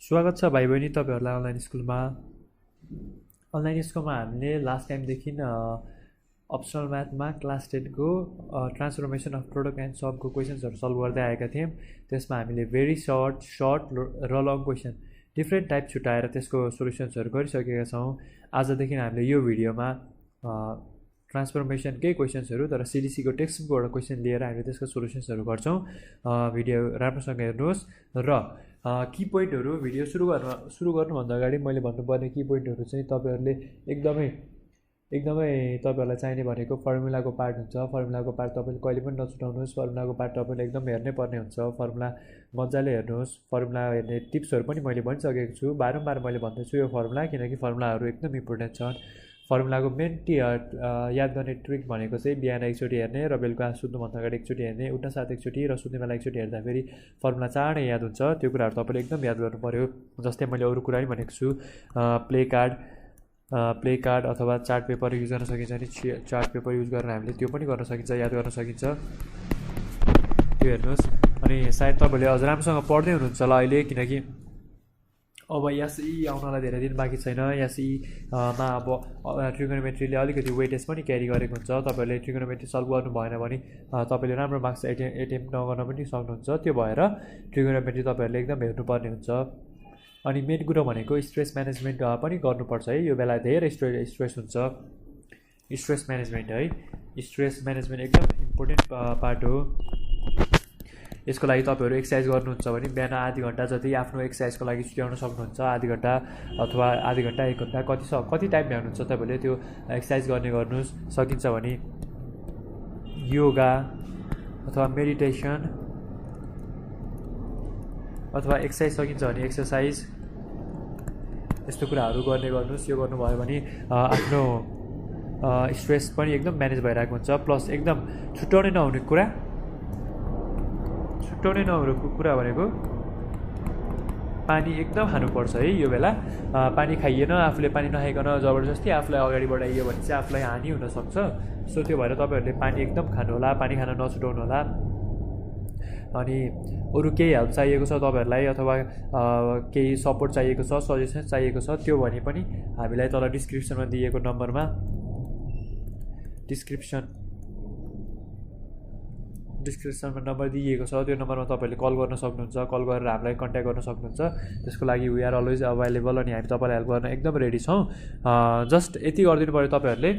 स्वागत छ भाइ बहिनी तपाईँहरूलाई अनलाइन स्कुलमा हामीले लास्ट टाइमदेखि अप्सनल म्याथमा क्लास 10को ट्रान्सफर्मेसन अफ प्रोडक्ट एन्ड सबको क्वेसन्सहरू सल्भ गर्दै आएका थियौँ। त्यसमा हामीले भेरी सर्ट र लङ क्वेसन डिफ्रेन्ट टाइप छुट्याएर त्यसको सोल्युसन्सहरू गरिसकेका छौँ। आजदेखि हामीले यो भिडियोमा ट्रान्सफर्मेसनकै क्वेसन्सहरू तर सिडिसीको टेक्स्टबुकबाट क्वेसन लिएर हामीले त्यसको सोल्युसन्सहरू गर्छौँ। भिडियो राम्रोसँग हेर्नुहोस् र की पोइन्टहरू भिडियो सुरु गर्नुभन्दा अगाडि मैले भन्नुपर्ने की पोइन्टहरू चाहिँ तपाईँहरूले एकदमै तपाईँहरूलाई चाहिने भनेको फर्मुलाको पार्ट हुन्छ। फर्मुलाको पार्ट तपाईँले कहिले पनि नछुटाउनुहोस्। फर्मुलाको पार्ट तपाईँले एकदम हेर्नै पर्ने हुन्छ। फर्मुला मजाले हेर्नुहोस्। फर्मुला हेर्ने टिप्सहरू पनि मैले भनिसकेको छु। बारम्बार मैले भन्दैछु यो फर्मुला, किनकि फर्मुलाहरू एकदम इम्पोर्टेन्ट छन्। फर्मुलाको मेन याद गर्ने ट्रिक भनेको चाहिँ बिहान एकचोटि हेर्ने र बेलुका सुत्नुभन्दा अगाडि एकचोटि हेर्ने, उठ्न साथ एकचोटि र सुत्ने बेला एकचोटि हेर्दाखेरि फर्मुला चाँडै याद हुन्छ। त्यो कुराहरू तपाईँले एकदम याद गर्नु पऱ्यो। जस्तै मैले अरू कुरा पनि भनेको छु, प्ले कार्ड अथवा चार्ट पेपर युज गर्न सकिन्छ भने चार्ट पेपर युज गरेर हामीले त्यो पनि गर्न सकिन्छ, याद गर्न सकिन्छ। त्यो हेर्नुहोस्। अनि सायद तपाईँहरूले अझ राम्रोसँग पढ्दै हुनुहुन्छ होला अहिले, किनकि अब एसई आउनलाई धेरै दिन बाँकी छैन। एसईमा अब ट्रिगोनोमेट्रीले अलिकति वेटेज पनि क्यारी गरेको हुन्छ। तपाईँहरूले ट्रिगोनोमेट्री सल्भ गर्नु भएन भने तपाईँले राम्रो मार्क्स एटेम्प नगर्न पनि सक्नुहुन्छ। त्यो भएर ट्रिगोनोमेट्री तपाईँहरूले एकदम हेर्नुपर्ने हुन्छ। अनि मेन कुरो भनेको स्ट्रेस म्यानेजमेन्ट पनि गर्नुपर्छ है। यो बेला धेरै स्ट्रेस हुन्छ। स्ट्रेस म्यानेजमेन्ट है, स्ट्रेस म्यानेजमेन्ट एकदम इम्पोर्टेन्ट पार्ट हो। यसको लागि तपाईँहरू एक्सर्साइज गर्नुहुन्छ भने बिहान आधी घन्टा जति आफ्नो एक्सर्साइजको लागि छुट्याउन सक्नुहुन्छ। आधी घन्टा अथवा आधी घन्टा 1 घन्टा कति टाइम भ्याउनुहुन्छ तपाईँले त्यो एक्सर्साइज गर्नुहोस्। सकिन्छ भने योगा अथवा मेडिटेसन अथवा एक्सर्साइज सकिन्छ भने एक्सर्साइज, यस्तो कुराहरू गर्नुहोस्। यो गर्नुभयो भने आफ्नो स्ट्रेस पनि एकदम म्यानेज भइरहेको हुन्छ। प्लस एकदम छुट्याउनै नहुने कुरा भनेको पानी एकदम खानुपर्छ है। यो बेला पानी खाइएन, आफूले पानी नखाइकन जबरजस्ती आफूलाई अगाडि बढाइयो भने चाहिँ आफूलाई हानि हुनसक्छ। सो त्यो भएर तपाईँहरूले पानी एकदम खानु होला, पानी खान नछुटाउनु होला। अनि अरू केही हेल्प चाहिएको छ तपाईँहरूलाई अथवा केही सपोर्ट चाहिएको छ, सजेसन चाहिएको छ, त्यो भने पनि हामीलाई तल डिस्क्रिप्सनमा दिएको नम्बरमा डिस्क्रिप्सनमा नम्बर दिइएको छ। त्यो नम्बरमा तपाईँहरूले कल गर्न सक्नुहुन्छ। कल गरेर हामीलाई कन्ट्याक्ट गर्न सक्नुहुन्छ। त्यसको लागि वी आर अलवेज अभाइलेबल। अनि हामी तपाईँलाई हेल्प गर्न एकदम रेडी छौँ। जस्ट यति गरिदिनु पऱ्यो, तपाईँहरूले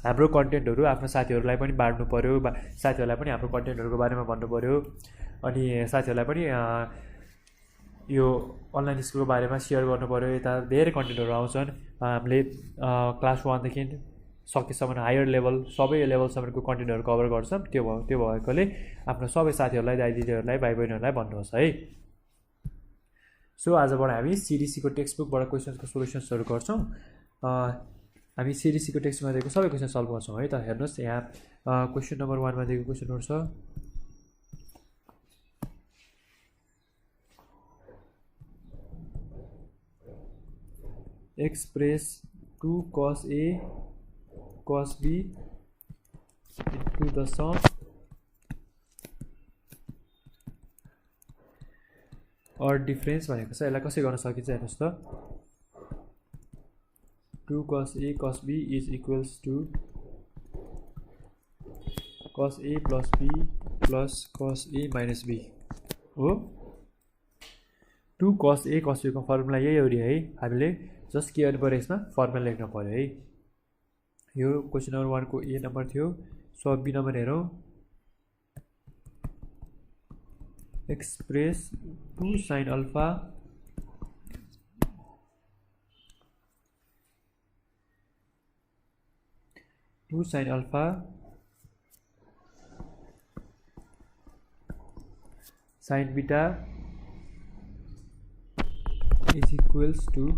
हाम्रो कन्टेन्टहरू आफ्नो साथीहरूलाई पनि बाँड्नु पऱ्यो, साथीहरूलाई पनि हाम्रो कन्टेन्टहरूको बारेमा भन्नु पऱ्यो। अनि साथीहरूलाई पनि यो अनलाइन स्कुलको बारेमा सेयर गर्नु पऱ्यो। यता धेरै कन्टेन्टहरू आउँछन्। हामीले क्लास 1 देखि सकेसम्म हायर लेभल सबै लेभलसम्मको कन्टेन्टहरू कभर गर्छौँ। त्यो भएकोले आफ्नो सबै साथीहरूलाई, दाइदिदीहरूलाई, भाइ बहिनीहरूलाई भन्नुहोस् है। सो आजबाट हामी सिडिसीको टेक्स्टबुकबाट क्वेसन्सको सोल्युसन्सहरू गर्छौँ। हामी सिडिसीको टेक्स्टमा दिएको सबै क्वेसन सल्भ गर्छौँ है त। हेर्नुहोस्, यहाँ क्वेसन नम्बर 1मा दिएको क्वेसनहरू छ। Express 2 cos A cos B into the sum or difference भनेको छ। यसलाई कसरी गर्न सकिन्छ हेर्नुहोस् त। 2 cos A cos B is equals to cos A plus B plus cos A minus B हो। 2 cos A cos B को फर्मुला यही हो है। हामीले जस्ट के गर्नु पऱ्यो, यसमा फर्मुला लेख्नु पऱ्यो है। यो क्वेसन नम्बर 1 को ए नम्बर थियो। सो बी नम्बर हेरौँ। Express 2 sin alpha sin beta is equals to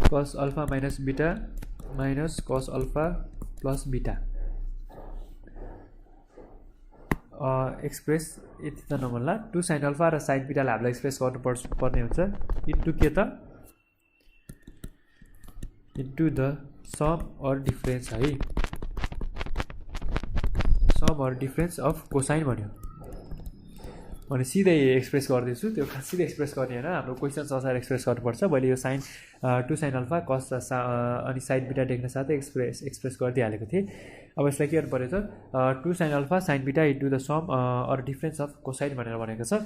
cos alpha minus beta minus cos alpha plus beta। Express यति त नभन्ला। 2 sin अल्फा र sin बीटालाई हामीलाई एक्सप्रेस गर्नुपर्ने हुन्छ इन्टु के त, into the sum or difference है। Sum or difference of cosine भन्यो। अनि सिधै एक्सप्रेस गर्दैछु त्यो सिधै एक्सप्रेस गर्ने होइन हाम्रो क्वेसन अनुसार एक्सप्रेस गर्नुपर्छ मैले यो साइन 2 sin अल्फा कस अनि साइन बिटा देख्न साथै एक्सप्रेस गरिदिइहालेको थिएँ अब यसलाई के गर्नु पऱ्यो त 2 sin alpha sine beta into the sum or difference of cosine भनेर भनेको छ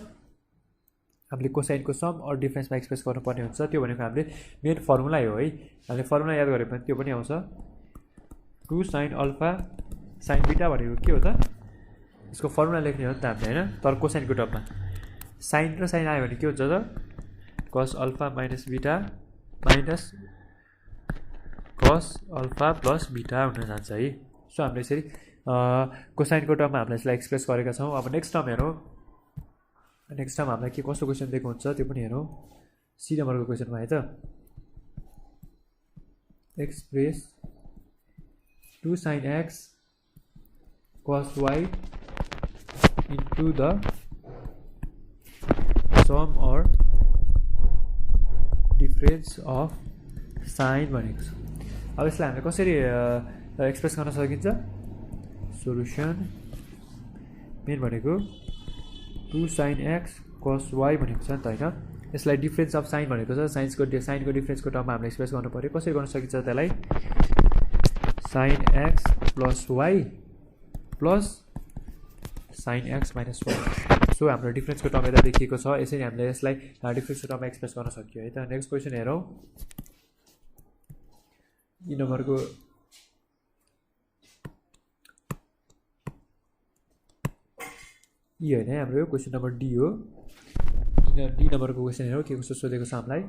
हामीले कोसाइनको सम अर डिफ्रेन्समा एक्सप्रेस गर्नुपर्ने हुन्छ त्यो भनेको हामीले मेन फर्मुला हो है हामीले फर्मुला याद गरे भने त्यो पनि आउँछ 2 sin अल्फा साइन बिटा भनेको के हो त यसको फर्मुला लेख्ने हो नि त हामीले होइन तर कोसाइनको टर्ममा साइन र साइन आयो भने के हुन्छ त कस अल्फा माइनस बिटा माइनस कस अल्फा प्लस बिटा हुन जान्छ है सो हामीले यसरी कोसाइनको टर्ममा हामीले यसलाई एक्सप्रेस गरेका छौँ अब नेक्स्ट टर्म हेरौँ नेक्स्ट टर्म हामीलाई के कस्तो क्वेसन दिएको हुन्छ त्यो पनि हेरौँ सी नम्बरको क्वेसनमा है त express 2 sin x cos y into the sum or difference of sin भनेको छ अब यसलाई हामीले कसरी एक्सप्रेस गर्न सकिन्छ सोलुसन मेन भनेको 2 sin x cos y भनेको छ नि त हैन यसलाई डिफरेन्स अफ साइन भनेको छ साइनको डिफरेन्सको टर्ममा हामीले एक्सप्रेस गर्नु पर्यो कसरी गर्न सकिन्छ त्यसलाई sin x plus y plus sin x minus y so हाम्रो डिफरेन्सको टर्म यता देखिएको छ यसरी हामीले यसलाई डिफरेन्सको टर्ममा एक्सप्रेस गर्न सकियो है त नेक्स्ट क्वेसन हेरौँ यी नम्बरको यी होइन हाम्रो यो क्वेसन नम्बर डी हो डी नम्बरको क्वेसन हेरौँ के कस्तो सोधेको छ हामीलाई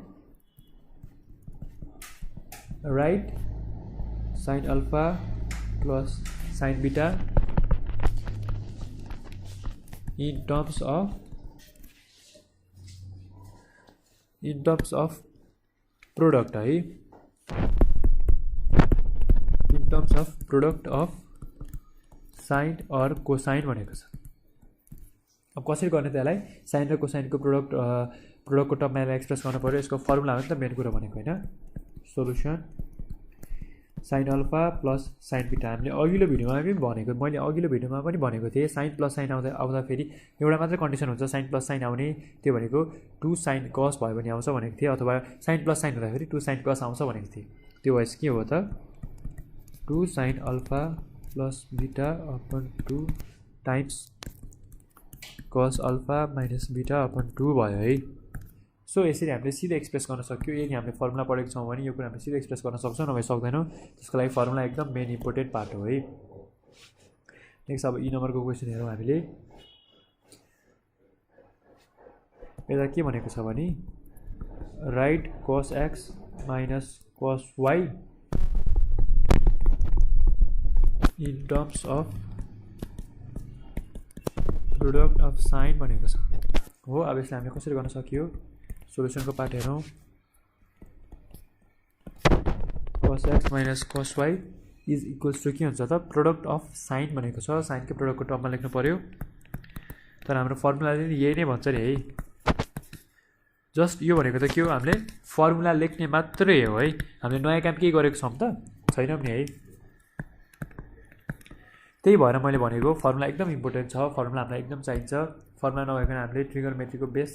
right sin alpha plus sin beta in terms of product है in terms of product of sin or cosine भनेको छ अब कसरी गर्ने त्यसलाई sin र cosine को प्रोडक्टको टर्ममा एक्सप्रेस गर्नु पर्यो यसको फर्मुला हो नि त मेन कुरा भनेको हैन solution sin alpha plus sin बिटा हामीले अघिल्लो भिडियोमा पनि भनेको मैले अघिल्लो भिडियोमा पनि भनेको थिएँ sin प्लस sin आउँदाखेरि एउटा मात्र कन्डिसन हुन्छ sin प्लस sin आउने त्यो भनेको 2 sin cos भयो भने आउँछ भनेको थिएँ अथवा sin प्लस sin हुँदाखेरि 2 sin cos आउँछ भनेको थिएँ त्यो भएपछि के हो त 2 sin अल्फा प्लस बिटा upon 2 times cos alpha minus बिटा अपन 2 भयो है सो यसरी हामीले सिधै एक्सप्रेस गर्न सक्यो यदि हामीले फर्मुला पढेको छौँ भने यो कुरा हामीले सिधै एक्सप्रेस गर्न सक्छौँ नभए सक्दैनौँ त्यसको लागि फर्मुला एकदम मेन इम्पोर्टेन्ट पार्ट हो है नेक्स्ट अब ई नम्बरको क्वेसन हेरौँ हामीले यता के भनेको छ भने write cos x minus cos y in terms of product of sine भनेको छ हो अब यसलाई हामीले कसरी गर्न सकियो सोलुसनको पार्ट हेरौँ cos x minus cos y is equals to के हुन्छ त प्रोडक्ट अफ साइन भनेको छ साइनकै प्रोडक्टको टर्ममा लेख्नु पर्यो तर हाम्रो फर्मुलाले नि यही नै भन्छ नि है जस्ट यो भनेको त के हो हामीले फर्मुला लेख्ने मात्रै हो है हामीले नयाँ काम केही गरेको छौँ त छैनौँ नि है त्यही भएर मैले भनेको फर्मुला एकदम इम्पोर्टेन्ट छ फर्मुला हामीलाई एकदम चाहिन्छ फर्मुला नभइकन हामीले ट्रिगोनोमेट्रीको बेस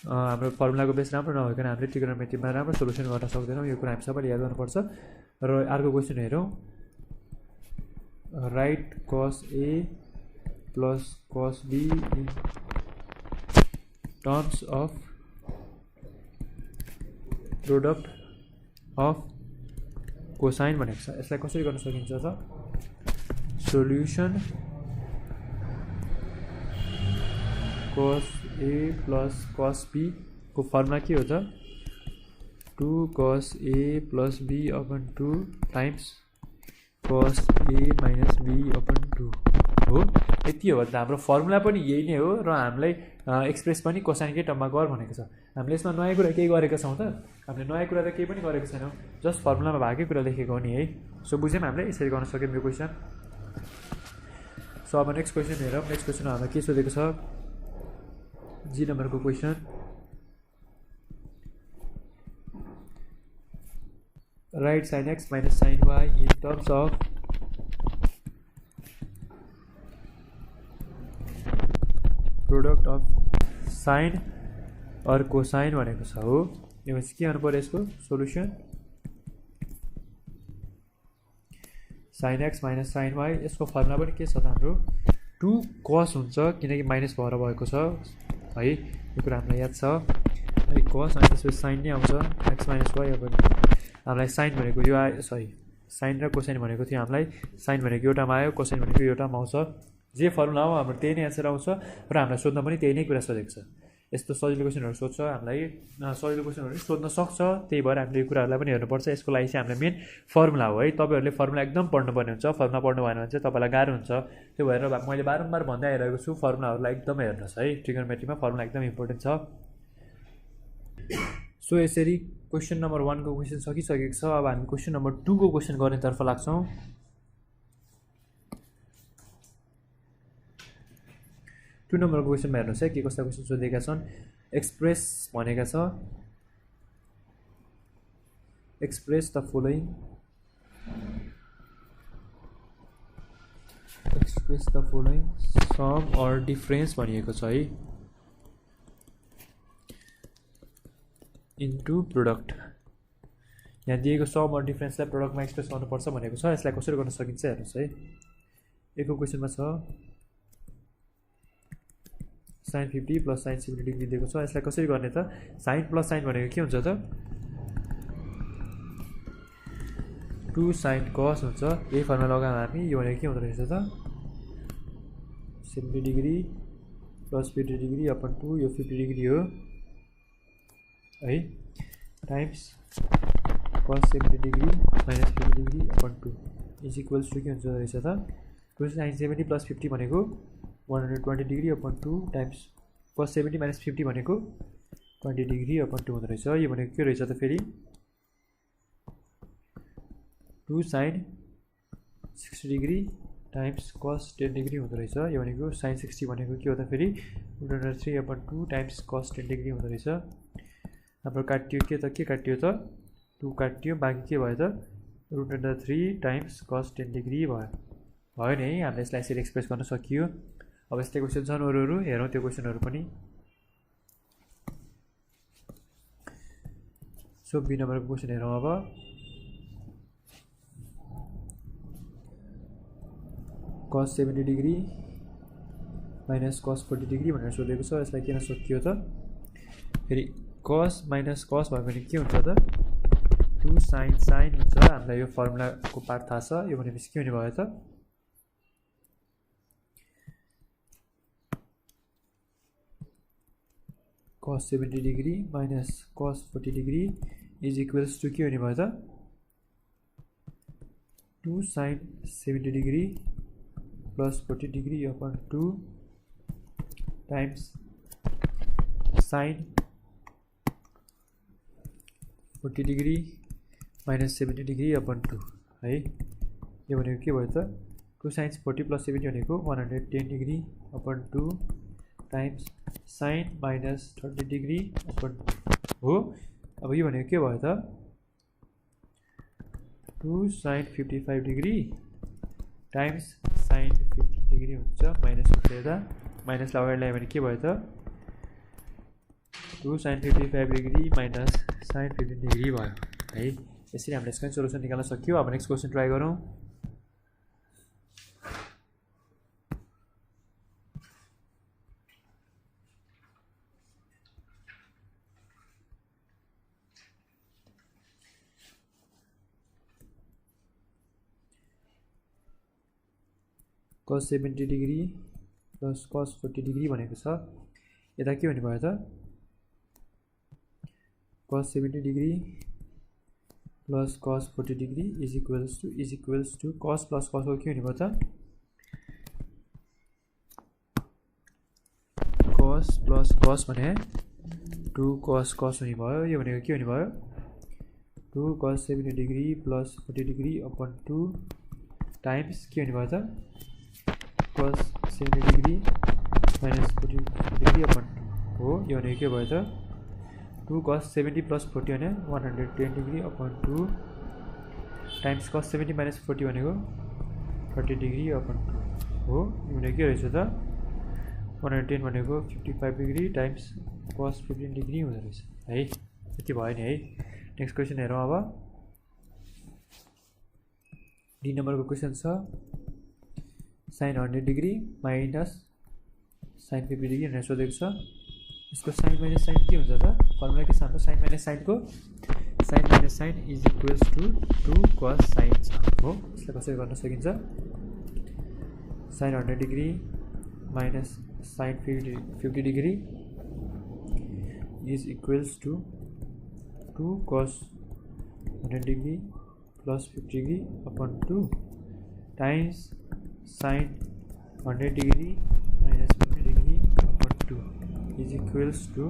हाम्रो फर्मुलाको बेस राम्रो नभइकन हामीले ट्रिगोनोमेट्रीमा राम्रो सोल्युसन गर्न सक्दैनौँ यो कुरा हामी सबैले याद गर्नुपर्छ र अर्को क्वेसन हेरौँ right cos a plus cos b in terms of product of cosine भनेको छ यसलाई कसरी गर्न सकिन्छ त solution cos a plus cos b को फर्मुला के हो त 2 cos a plus b upon 2 times cos a minus b upon 2 हो यति हो त हाम्रो फर्मुला पनि यही नै हो र हामीलाई एक्सप्रेस पनि कोसाइनकै टर्ममा गर भनेको छ हामीले यसमा नयाँ कुरा केही गरेका छौँ त हामीले नयाँ कुरा त केही पनि गरेको छैनौँ जस्ट फर्मुलामा भएकै कुरा लेखेको हो नि है सो बुझ्यौँ हामीले यसरी गर्न सक्यौँ यो क्वेसन सो अब नेक्स्ट क्वेसन हेरौँ नेक्स्ट क्वेसनमा हामीलाई के सोधेको छ जी नम्बरको question write sin x minus sin y in terms of product of sine or cosine भनेको छ हो। यो के गर्नु पर्यो यसको solution sin x minus sin y। यसको फर्मुला पनि के छ त हाम्रो 2 cos हुन्छ किनकि माइनस भएर भएको छ है, यो कुरा हामीलाई याद छ। अनि cos अनि त्यसपछि sin नै आउँछ x माइनस y। अब हामीलाई sin भनेको यो आयो, सरी sin र कोसाइन भनेको थियो हामीलाई। sin भनेको एउटामा आयो, कोसाइन भनेको एउटामा आउँछ। जे फर्मुला हो हाम्रो त्यही नै एन्सर आउँछ र हामीलाई सोध्न पनि त्यही नै कुरा सोधेको छ। यस्तो सजिलो क्वेसनहरू सोध्छ हामीलाई, सजिलो क्वेसनहरू सोध्न सक्छ, त्यही भएर हामीले यो कुराहरूलाई पनि हेर्नुपर्छ। यसको लागि चाहिँ हामीलाई मेन फर्मुला हो है। तपाईँहरूले फर्मुला एकदम पढ्नुपर्ने हुन्छ, फर्मुला पढ्नु भएन भने चाहिँ तपाईँलाई गाह्रो हुन्छ। त्यो भएर मैले बारम्बार भन्दै आइरहेको छु फर्मुलाहरूलाई एकदमै हेर्नुहोस् है। ट्रिगोनोमेट्रीमा फर्मुला एकदम इम्पोर्टेन्ट छ। सो यसरी क्वेसन नम्बर 1 को क्वेसन सकिसकेको छ। अब हामी क्वेसन नम्बर 2 को क्वेसन गर्नेतर्फ लाग्छौँ। टु नम्बरको क्वेसनमा हेर्नुहोस् है के कस्ता क्वेसन सोधेका छन्। एक्सप्रेस भनेका छ, express the following, express the following sum or difference भनिएको छ है इन्टु प्रोडक्ट। यहाँ दिएको सम अर डिफरेन्सलाई प्रोडक्टमा एक्सप्रेस गर्नुपर्छ भनेको छ। यसलाई कसरी गर्न सकिन्छ हेर्नुहोस् है। एकको क्वेसनमा छ sin 50 प्लस sin 70 डिग्री दिएको छ। यसलाई कसरी गर्ने त? sin प्लस sin भनेको के हुन्छ त? 2 sin cos हुन्छ। यही फर्मुला लगाएर हामी यो भनेको के हुँदो रहेछ त? 70 डिग्री प्लस 50 डिग्री अपन 2, यो 50 डिग्री हो है, times cos 70 degree minus 50 degree upon 2 is equals to के हुन्छ रहेछ त? 2 sin 70 प्लस 50 भनेको 120 degree upon 2 times cos 70 minus 50 भनेको 20 डिग्री अपन 2 हुँदो रहेछ। यो भनेको के रहेछ त फेरि 2 sin 60 degree times cos 10 degree हुँदो रहेछ। यो भनेको sin 60 भनेको के हो त फेरि 3 अपन 2 टाइम्स cos 10 डिग्री हुँदो रहेछ। हाम्रो काटियो के त, के काटियो त 2 काटियो, बाँकी के भयो त 3 टाइम्स cos 10 डिग्री भयो नि है। हामीले यसलाई यसरी एक्सप्रेस गर्न सकियो। अब यस्तै क्वेसन छन् अरू हेरौँ त्यो क्वेसनहरू पनि। सो बी नम्बरको क्वेसन हेरौँ अब। cos 70 degree minus cos 40 degree भनेर सोधेको छ। यसलाई किन सकियो त? फेरि cos माइनस cos भयो भने के हुन्छ त 2 sin हुन्छ। हामीलाई यो फर्मुलाको पार्ट थाहा छ। यो भनेपछि के हुने भयो त cos 70 degree minus cos 40 degree is equals to के हुने भयो त 2 sin 70 degree plus 40 degree upon 2 times sin 40 degree minus 70 degree upon 2 है। यो भनेको के भयो त 2 sin 40 प्लस 70 भनेको 110 degree upon 2 times sin minus 30 degree upon हो। अब यो भनेको के भयो त 2 sin 55 degree times sin 50 degree हुन्छ। माइनस हुँदा माइनसलाई अगाडि ल्यायो भने के भयो त 2 sin 55 degree minus sin 50 degree भयो है। यसरी हामीले यसको सोलुसन निकाल्न सक्यो। अब नेक्स्ट क्वेसन ट्राई गरौँ। cos 70 degree plus cos 40 degree भनेको छ। यता के हुने भयो त cos 70 degree plus cos 40 degree is equals to cos plus cos हो के हुने भयो त cos प्लस cos भने 2 cos हुने भयो। यो भनेको के हुने भयो 2 cos 70 degree plus 40 degree upon 2 times के हुने भयो त cos 70 degree minus 40 degree upon 2 हो। यो भनेको के भयो त 2 cos 70 प्लस 40 भने 110 degree upon 2 times cos 70 minus 40 भनेको 30 डिग्री अपन 2 हो। यो भनेको के रहेछ त 110 भनेको 55 डिग्री टाइम्स cos 15 डिग्री हुँदो रहेछ है। यति भयो नि है। नेक्स्ट क्वेसन हेरौँ अब। डी नम्बरको क्वेसन छ sin 100 degree minus sin 50 degree भनेर सोधेको छ। यसको साइन माइनस साइन के हुन्छ त? फर्मुला के छ हाम्रो साइन माइनस साइनको? Sine minus sine is equals to 2 cos sine छ हो। यसलाई कसरी गर्न सकिन्छ? sin 100 degree minus sin 50 degree is equals to 2 cos 100 degree plus 50 degree upon 2 times sin 100 degree minus 50 degree upon 2 is equals to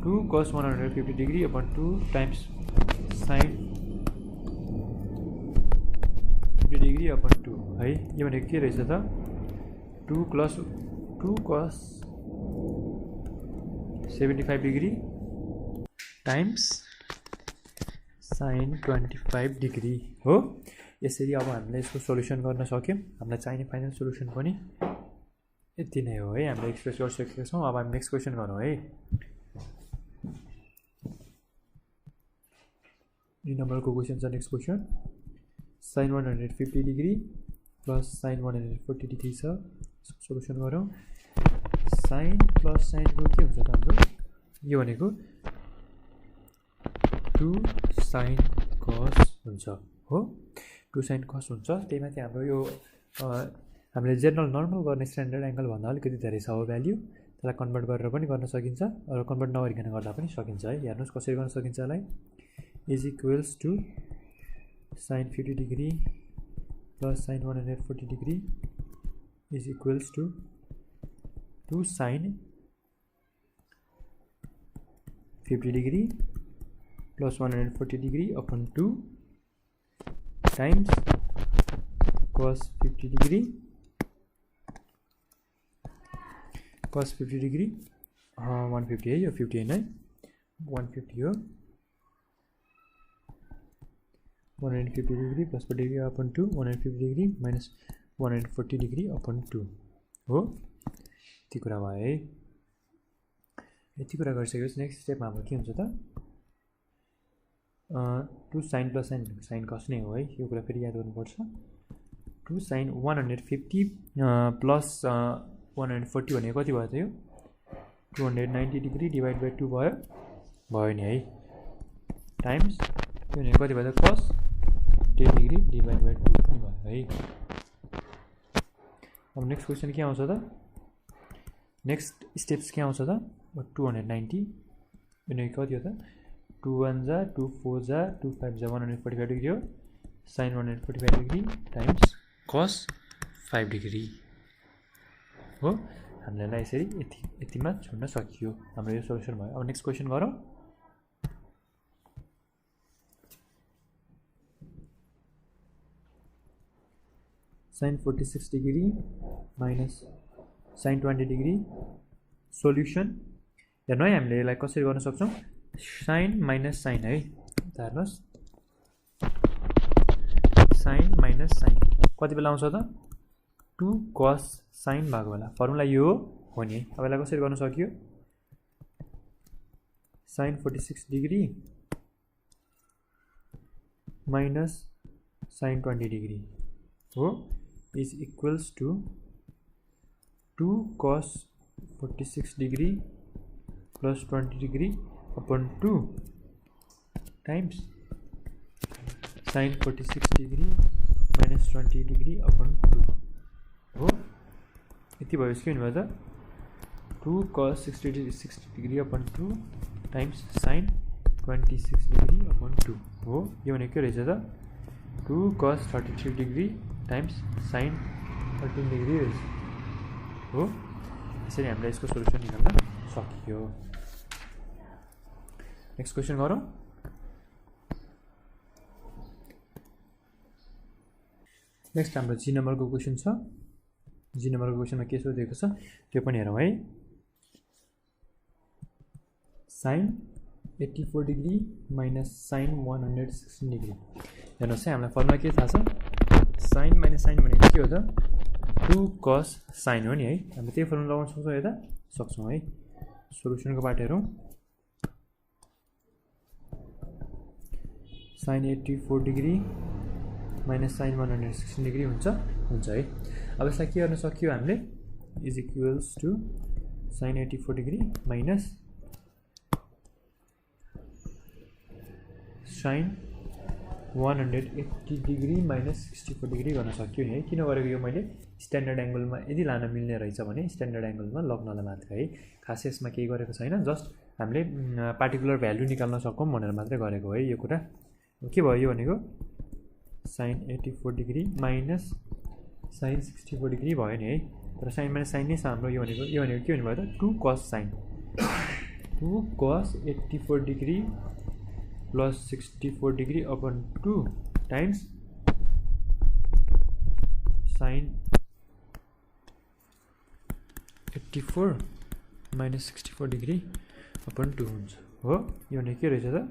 2 cos 150 degree upon 2 times sin 50 degree upon 2 है। यो भनेको के रहेछ त? 2 cos 75 degree times sin 25 degree हो। यसरी अब हामीले यसको सोल्युसन गर्न सक्यौँ। हामीलाई चाहिने फाइनल सोल्युसन पनि यति नै हो है। हामीले एक्सप्रेस गरिसकेका छौँ। अब हामी नेक्स्ट क्वेसन गरौँ है। डी नम्बरको क्वेसन छ next question. sin 150 degree plus sin 140 degree छ। यसको सोल्युसन गरौँ। साइन प्लस साइनको के हुन्छ त हाम्रो? यो भनेको 2 sin cos हुन्छ हो। 2 sin cos हुन्छ। त्यही माथि हाम्रो यो हामीले जेनरल नर्मल गर्ने स्ट्यान्डर्ड एङ्गल भन्दा अलिकति धेरै छ हो भ्याल्यु। त्यसलाई कन्भर्ट गरेर पनि गर्न सकिन्छ र कन्भर्ट नगरिकन गर्दा पनि सकिन्छ है। हेर्नुहोस् कसरी गर्न सकिन्छ यसलाई। Is equals to sin 50 degree plus sin 140 degree is equals to 2 sin 50 degree plus 140 degree upon 2 times cos 50 degree 150 है। यो 50 हैन है, 150 हो। 150 degree plus 40 degree upon 2 150 degree minus 140 degree upon 2 हो। यति कुरा भयो है। यति कुरा गरिसकेपछि नेक्स्ट स्टेपमा हाम्रो के हुन्छ त? 2 sin प्लस साइन भनेको साइन कस नै हो है। यो कुरा फेरि याद गर्नुपर्छ। 2 sin 150 प्लस 140 भनेको कति भयो त? यो 290 डिग्री डिभाइड बाई 2 भयो नि है। टाइम्स यो भनेको कति भयो त? cos 10 डिग्री डिभाइड बाई 2 पनि भयो है। अब नेक्स्ट क्वेसन के आउँछ त? नेक्स्ट स्टेप्स के आउँछ त? 290 भनेको कति हो त? 2 1 जा 2 4 जा 2 5 जा 145 डिग्री हो। sin 145 degree times cos 5 degree हो। हामीलाई यसरी यतिमा छोड्न सकियो। हाम्रो यो सोल्युसन भयो। अब नेक्स्ट क्वेसन गरौँ। sin 46 degree minus sin 20 degree solution. हेर्नु है हामीले यसलाई कसरी गर्न सक्छौँ? साइन माइनस साइन है। हेर्नुहोस् साइन माइनस साइन कति बेला आउँछ त? 2 cos साइन भएको बेला। फर्मुला यो हो नि। अब यसलाई कसरी गर्न सकियो? sin 46 degree minus sin 20 degree हो is equals to 2 cos 46 degree plus 20 degree upon 2 times sin 46 degree minus 20 degree upon 2 हो। यति भयो। यसको हुनुभयो त 2 cos 60 degree upon 2 times sin 26 degree upon 2 हो। यो भनेको के रहेछ त? 2 cos 33 degree times sin 13 degree रहेछ हो। यसरी हामीले यसको सोल्युसन निकाल्न सकियो। नेक्स्ट क्वेसन गरौँ। नेक्स्ट हाम्रो जी नम्बरको क्वेसन छ। जी नम्बरको क्वेसनमा के सोधेको छ त्यो पनि हेरौँ है। sin 84 degree minus sin 116 degree. हेर्नुहोस् है हामीलाई फर्मुला के थाहा छ? साइन माइनस साइन भनेको के हो त? 2 cos sin हो नि है हामीले त्यही फर्मुला लगाउन सक्छौँ यता सक्छौँ है सोलुसनको पार्ट हेरौँ sin 84 degree minus sin 116 degree हुन्छ है अब यसलाई के गर्न सकियो हामीले is equals to sin 84 degree minus sin 180 degree minus 64 degree गर्न सक्यो है किन गरेको यो मैले स्ट्यान्डर्ड एंगलमा यदि लान मिल्ने रहेछ भने स्ट्यान्डर्ड एंगलमा लग्नलाई मात्र है खास यसमा केही गरेको छैन जस्ट हामीले पार्टिकुलर भ्यालु निकाल्न सकौँ भनेर मात्रै गरेको है यो कुरा के भयो यो भनेको sin 84 degree minus sin 64 degree भयो नि है तर sin माइनस sin नै छ हाम्रो यो भनेको के हुने भयो त 2 cos sin 2 cos 84 degree plus 64 degree upon 2 times sin 84 minus 64 degree upon 2 हुन्छ हो यो भने के रहेछ त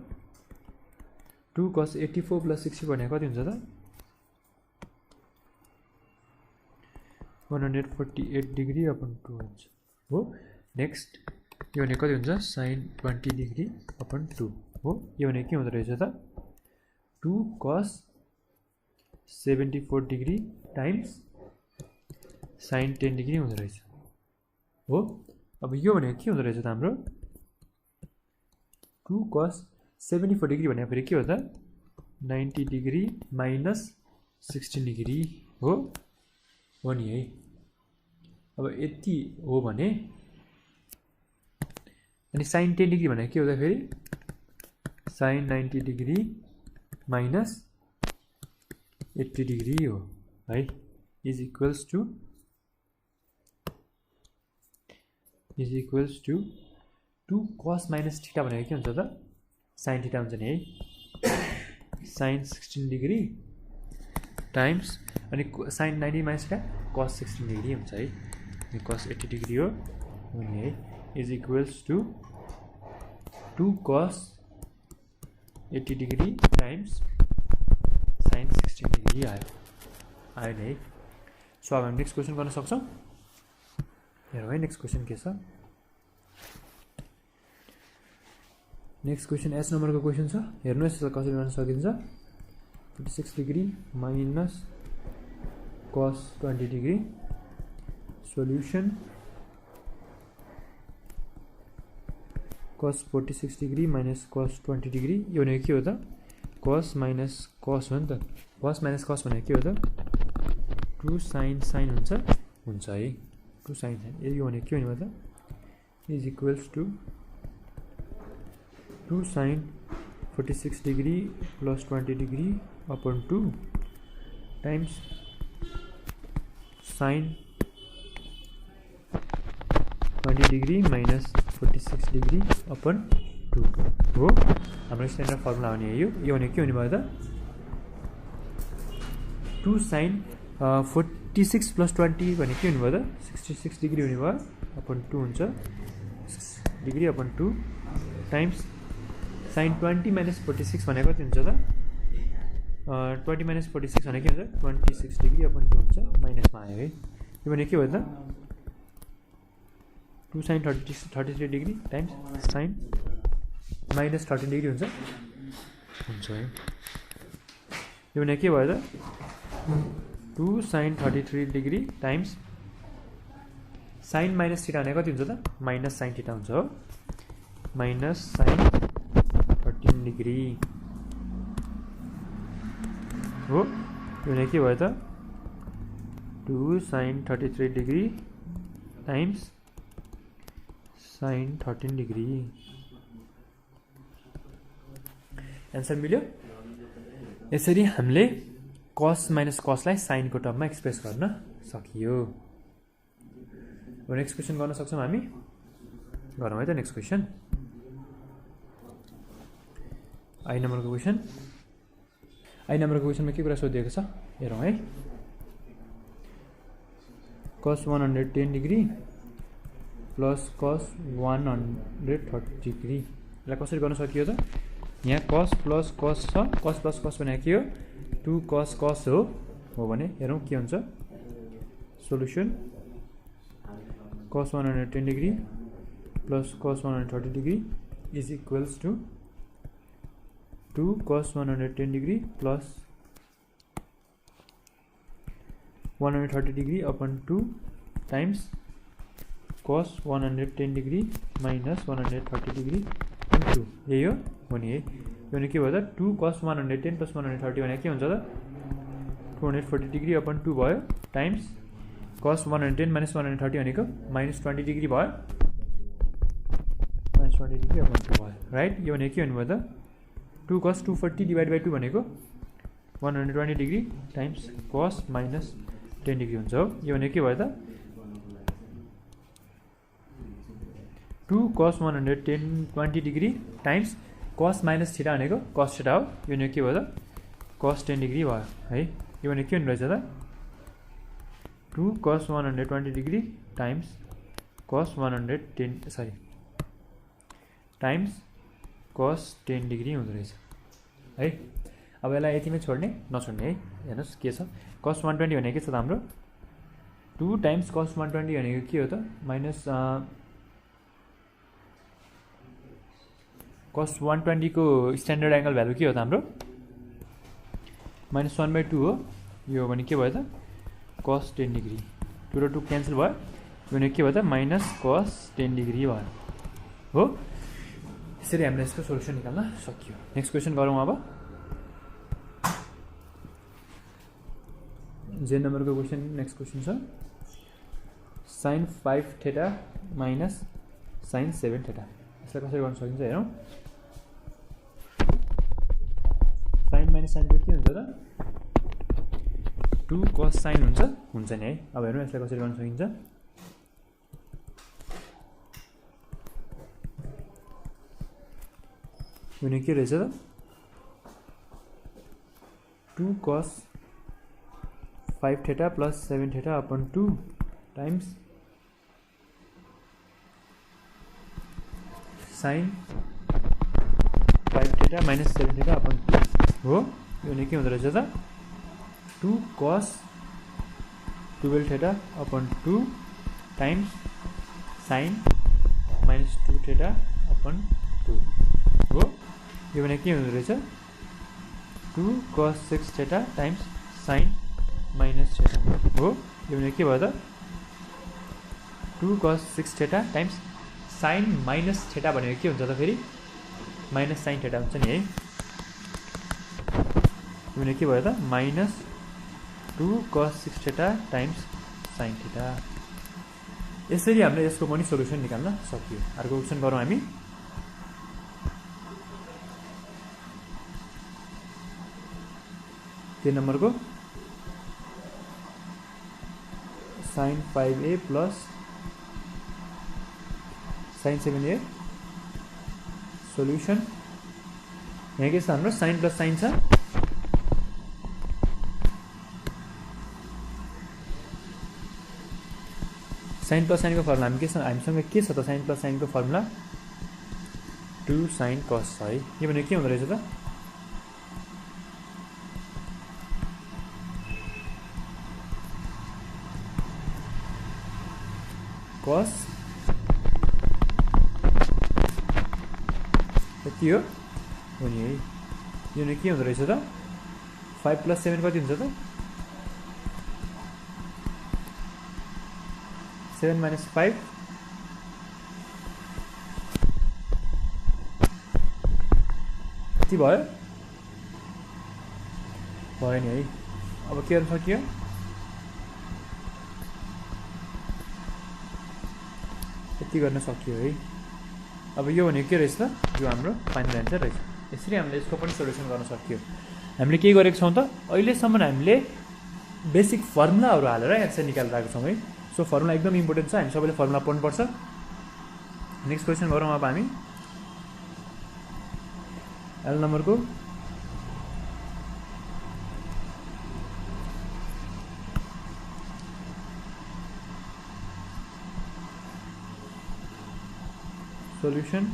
2 cos 84 plus 64 भने कति हुन्छ त 148 degree upon 2 हुन्छ हो नेक्स्ट यो भने कति हुन्छ sin 20 degree upon 2 हो यो भने के हुँदो रहेछ त 2 cos 74 degree times sin 10 degree हुँदो रहेछ हो अब यो भने के हुँदो रहेछ त हाम्रो 2 cos 74 डिग्री भने फेरि के हो त 90 डिग्री माइनस 16 डिग्री हो नि है अब यति हो भने अनि sin 10 डिग्री भने के हो त फेरि sin 90 डिग्री माइनस 80 डिग्री हो है is equals to 2 cos minus theta भनेको के हुन्छ त sin थीटा हुन्छ नि है sin 16 डिग्री टाइम्स अनि sin 90 minus theta cos 16 degree हुन्छ है cos 80 डिग्री हो नि है is equals to 2 cos 80 degree times sin 16 degree आयो नि है सो अब हामी नेक्स्ट क्वेसन गर्न सक्छौँ हेरौँ है नेक्स्ट क्वेसन के छ नेक्स्ट क्वेसन एस नम्बरको क्वेसन छ हेर्नुहोस् यसलाई कसरी गर्न सकिन्छ 46 degree minus cos 20 degree solution cos 46 degree minus cos 20 degree यो भनेको के हो त cos माइनस cos हो नि त cos माइनस cos भनेको के हो त 2 sin हुन्छ है 2 sin यो भनेको के हुने भयो त is equals to 2 sin 46 degree plus 20 degree upon 2 times sin 20 degree minus 46 degree upon 2 हो हाम्रो स्ट्यान्डर्ड फर्मुला हो नि यो भने के हुने भयो त 2 sin 46 प्लस 20 भने के हुने भयो त 66 डिग्री हुने भयो अपन 2 हुन्छ 6 degree upon 2 times sin 20 minus 46 भने कति हुन्छ त 20 माइनस 46 भने के हुन्छ 26 डिग्री अपन 2 हुन्छ माइनसमा आयो है यो भने के भयो त 2 sin 33 degree times sin minus 13 degree हुन्छ है यो भने के भयो त 2 sin 33 degree times sin minus theta भने कति हुन्छ त माइनस sin थीटा हुन्छ हो माइनस sin 13 डिग्री हो यो भने के भयो त 2 sin 33 degree times sin 13 degree answer मिल्यो यसरी हामीले cos माइनस cos लाई sin को टर्ममा एक्सप्रेस गर्न सकियो अब नेक्स्ट क्वेसन गर्न सक्छौँ हामी गरौँ है त नेक्स्ट क्वेसन आई नम्बरको क्वेसनमा के कुरा सोधिएको छ हेरौँ है cos 110 degree plus cos 130 degree यसलाई कसरी गर्न सकियो त यहाँ cos प्लस cos छ cos प्लस cos भनेको के हो 2 cos cos हो भने हेरौँ के हुन्छ solution cos 110 degree plus cos 130 degree is equals to 2 cos 110 degree plus 130 degree upon 2 times cos 110 degree minus 130 degree upon 2 यही हो नि है यो के भयो त 2 cos 110 plus 130 भने के हुन्छ त 240 degree upon 2 भयो times cos 110 minus 130 भनेको minus 20 degree भयो minus 20 degree upon 2 भयो राइट यो भने के हुनु भयो त 2 cos 240 divided by 2 भनेको 120 degree times cos minus 10 degree हुन्छ हो यो भने के भयो त 2 cos 110 20 degree times cos minus theta भनेको cos theta हो यो भने के भयो त cos 10 degree भयो है यो भने के हुनु रहेछ त 2 cos 120 degree times cos 110 sorry times cos 10 degree हुँदो रहेछ है अब यसलाई यतिमै छोड्ने नछोड्ने है हेर्नुहोस् के छ cos 120 भनेको के छ त हाम्रो 2 times cos 120 भनेको के हो त माइनस cos 120 को स्ट्यान्डर्ड एंगल भ्यालु के हो त हाम्रो -1/2 हो यो भने के भयो त cos 10 degree 2 र 2 क्यान्सल भयो यो भने के भयो त माइनस cos 10 degree भयो हो यसरी हामीले यसको सोल्युसन निकाल्न सकियो नेक्स्ट क्वेशन गरौँ अब जे नम्बरको क्वेशन नेक्स्ट क्वेशन छ sin 5 theta minus sin 7 theta यसलाई कसरी गर्न सकिन्छ हेरौँ sin minus sin के हुन्छ त 2 cos sin हुन्छ नि है अब हेरौँ यसलाई कसरी गर्न सकिन्छ हुने के रहेछ त 2 cos 5 theta plus 7 theta upon 2 times sin 5 theta minus 7 theta upon 2 हो यो भने के हुँदो रहेछ त 2 cos 12 theta upon 2 times sin minus 2 theta upon 2 हो यो भने के हुँदो रहेछ 2 cos 6 theta times sin minus theta हो यो भने के भयो त 2 cos 6 theta times sin minus theta भनेको के हुन्छ त फेरि minus sin theta हुन्छ नि है यो भने के भयो त minus 2 cos 6 theta times sin theta यसरी हामीले यसको पनि सोल्युसन निकाल्न सकियो अर्को क्वेशन गरौँ हामी तीन नंबर को sin 5a plus sin 7a solution यहाँ के छ हाम्रो sin प्लस sin छ sin प्लस sin को फर्मुला हामीसँग के छ त sin प्लस sin को फर्मुला 2 sin cos है यो भने के हुँदो रहेछ त cos यति हो नि है यो के हुँदो रहेछ त 5 plus 7 कति हुन्छ त 7 minus 5 कति भयो नि है अब के गर्न सकियो यति गर्न सकियो है अब यो भने के रहेछ त यो हाम्रो फाइनल एन्सर रहेछ यसरी हामीले यसको पनि सोल्युसन गर्न सकियो हामीले के गरेको छौं त अहिलेसम्म हामीले बेसिक फर्मुलाहरु हालेर एन्सर निकालिरहेको छौं है सो फर्मुला एकदम इम्पोर्टेन्ट छ हामी सबैले फर्मुला पढ्नु पर्छ नेक्स्ट क्वेशन गरौँ अब हामी एल नम्बरको solution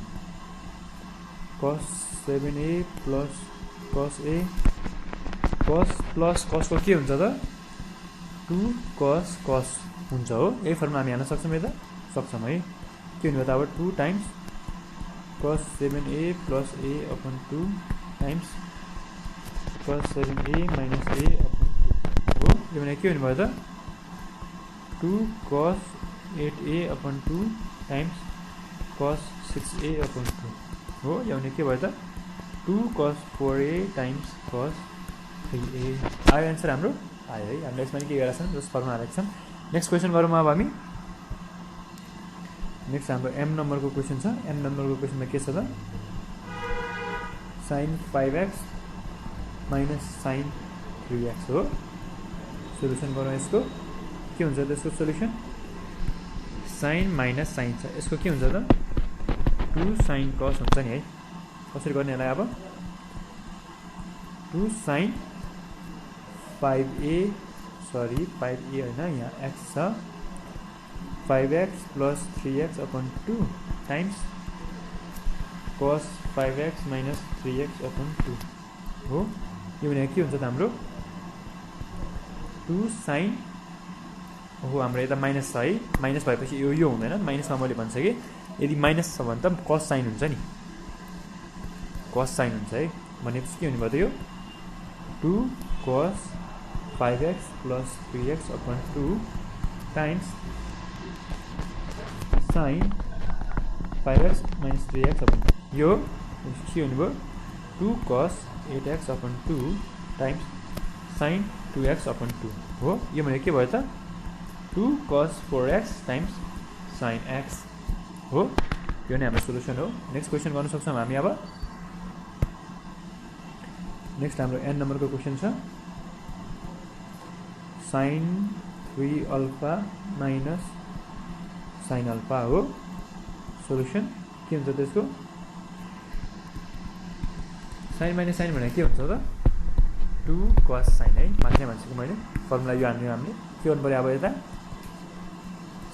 cos 7a plus cos a cos plus cos को के हुन्छ त 2 cos हुन्छ हो। यही फर्मुला हामी हाल्न सक्छौँ यता सक्छौँ है। के हुने भयो त अब 2 times cos 7a plus a upon 2 times cos 7a minus a upon 2 हो। यो भने के हुने भयो त 2 cos 8a upon 2 times cos 6a upon 2 हो। यो भने के भयो त 2 cos 4a times cos 3a आयो एन्सर हाम्रो आयो है। हामीले यसमा के गरेका छौँ जस फर्मुला हालेका छौँ। नेक्स्ट क्वेसन गरौँ अब हामी। नेक्स्ट हाम्रो m नम्बरको क्वेसन छ। m नम्बरको क्वेसनमा के छ त sin 5x minus sin 3x हो। सोल्युसन गरौँ यसको। के हुन्छ त यसको सोल्युसन sin माइनस sin छ। यसको के हुन्छ त 2 sin cos हुन्छ नि है। कसरी गर्ने यसलाई अब 2 sin 5a होइन यहाँ x छ 5x plus 3x upon 2 times cos 5x minus 3x upon 2 हो। यो भने के हुन्छ त हाम्रो 2 sin हो। हाम्रो यता माइनस छ है। माइनस भएपछि यो हुँदैन। माइनसमा मैले भन्छ कि यदि माइनस छ भने त cos sin हुन्छ नि। cos sin हुन्छ है। भनेपछि के हुने भयो त यो 2 cos 5x plus 3x upon 2 times sin 5x minus 3x upon यो के हुने भयो 2 cos 8x upon 2 times sin 2x upon 2 हो। यो भने के भयो त 2 cos 4x times sin x हो। यो नै हाम्रो सोल्युसन हो। नेक्स्ट क्वेसन गर्न सक्छौँ हामी अब। नेक्स्ट हाम्रो n नम्बरको क्वेसन छ sin 3 alpha minus sin alpha हो। सोल्युसन के हुन्छ त्यसको sin माइनस sin भने के हुन्छ त 2 cos sin है। माथि भनिसकेँ मैले फर्मुला यो हाल्ने हामीले के गर्नु पर्यो अब यता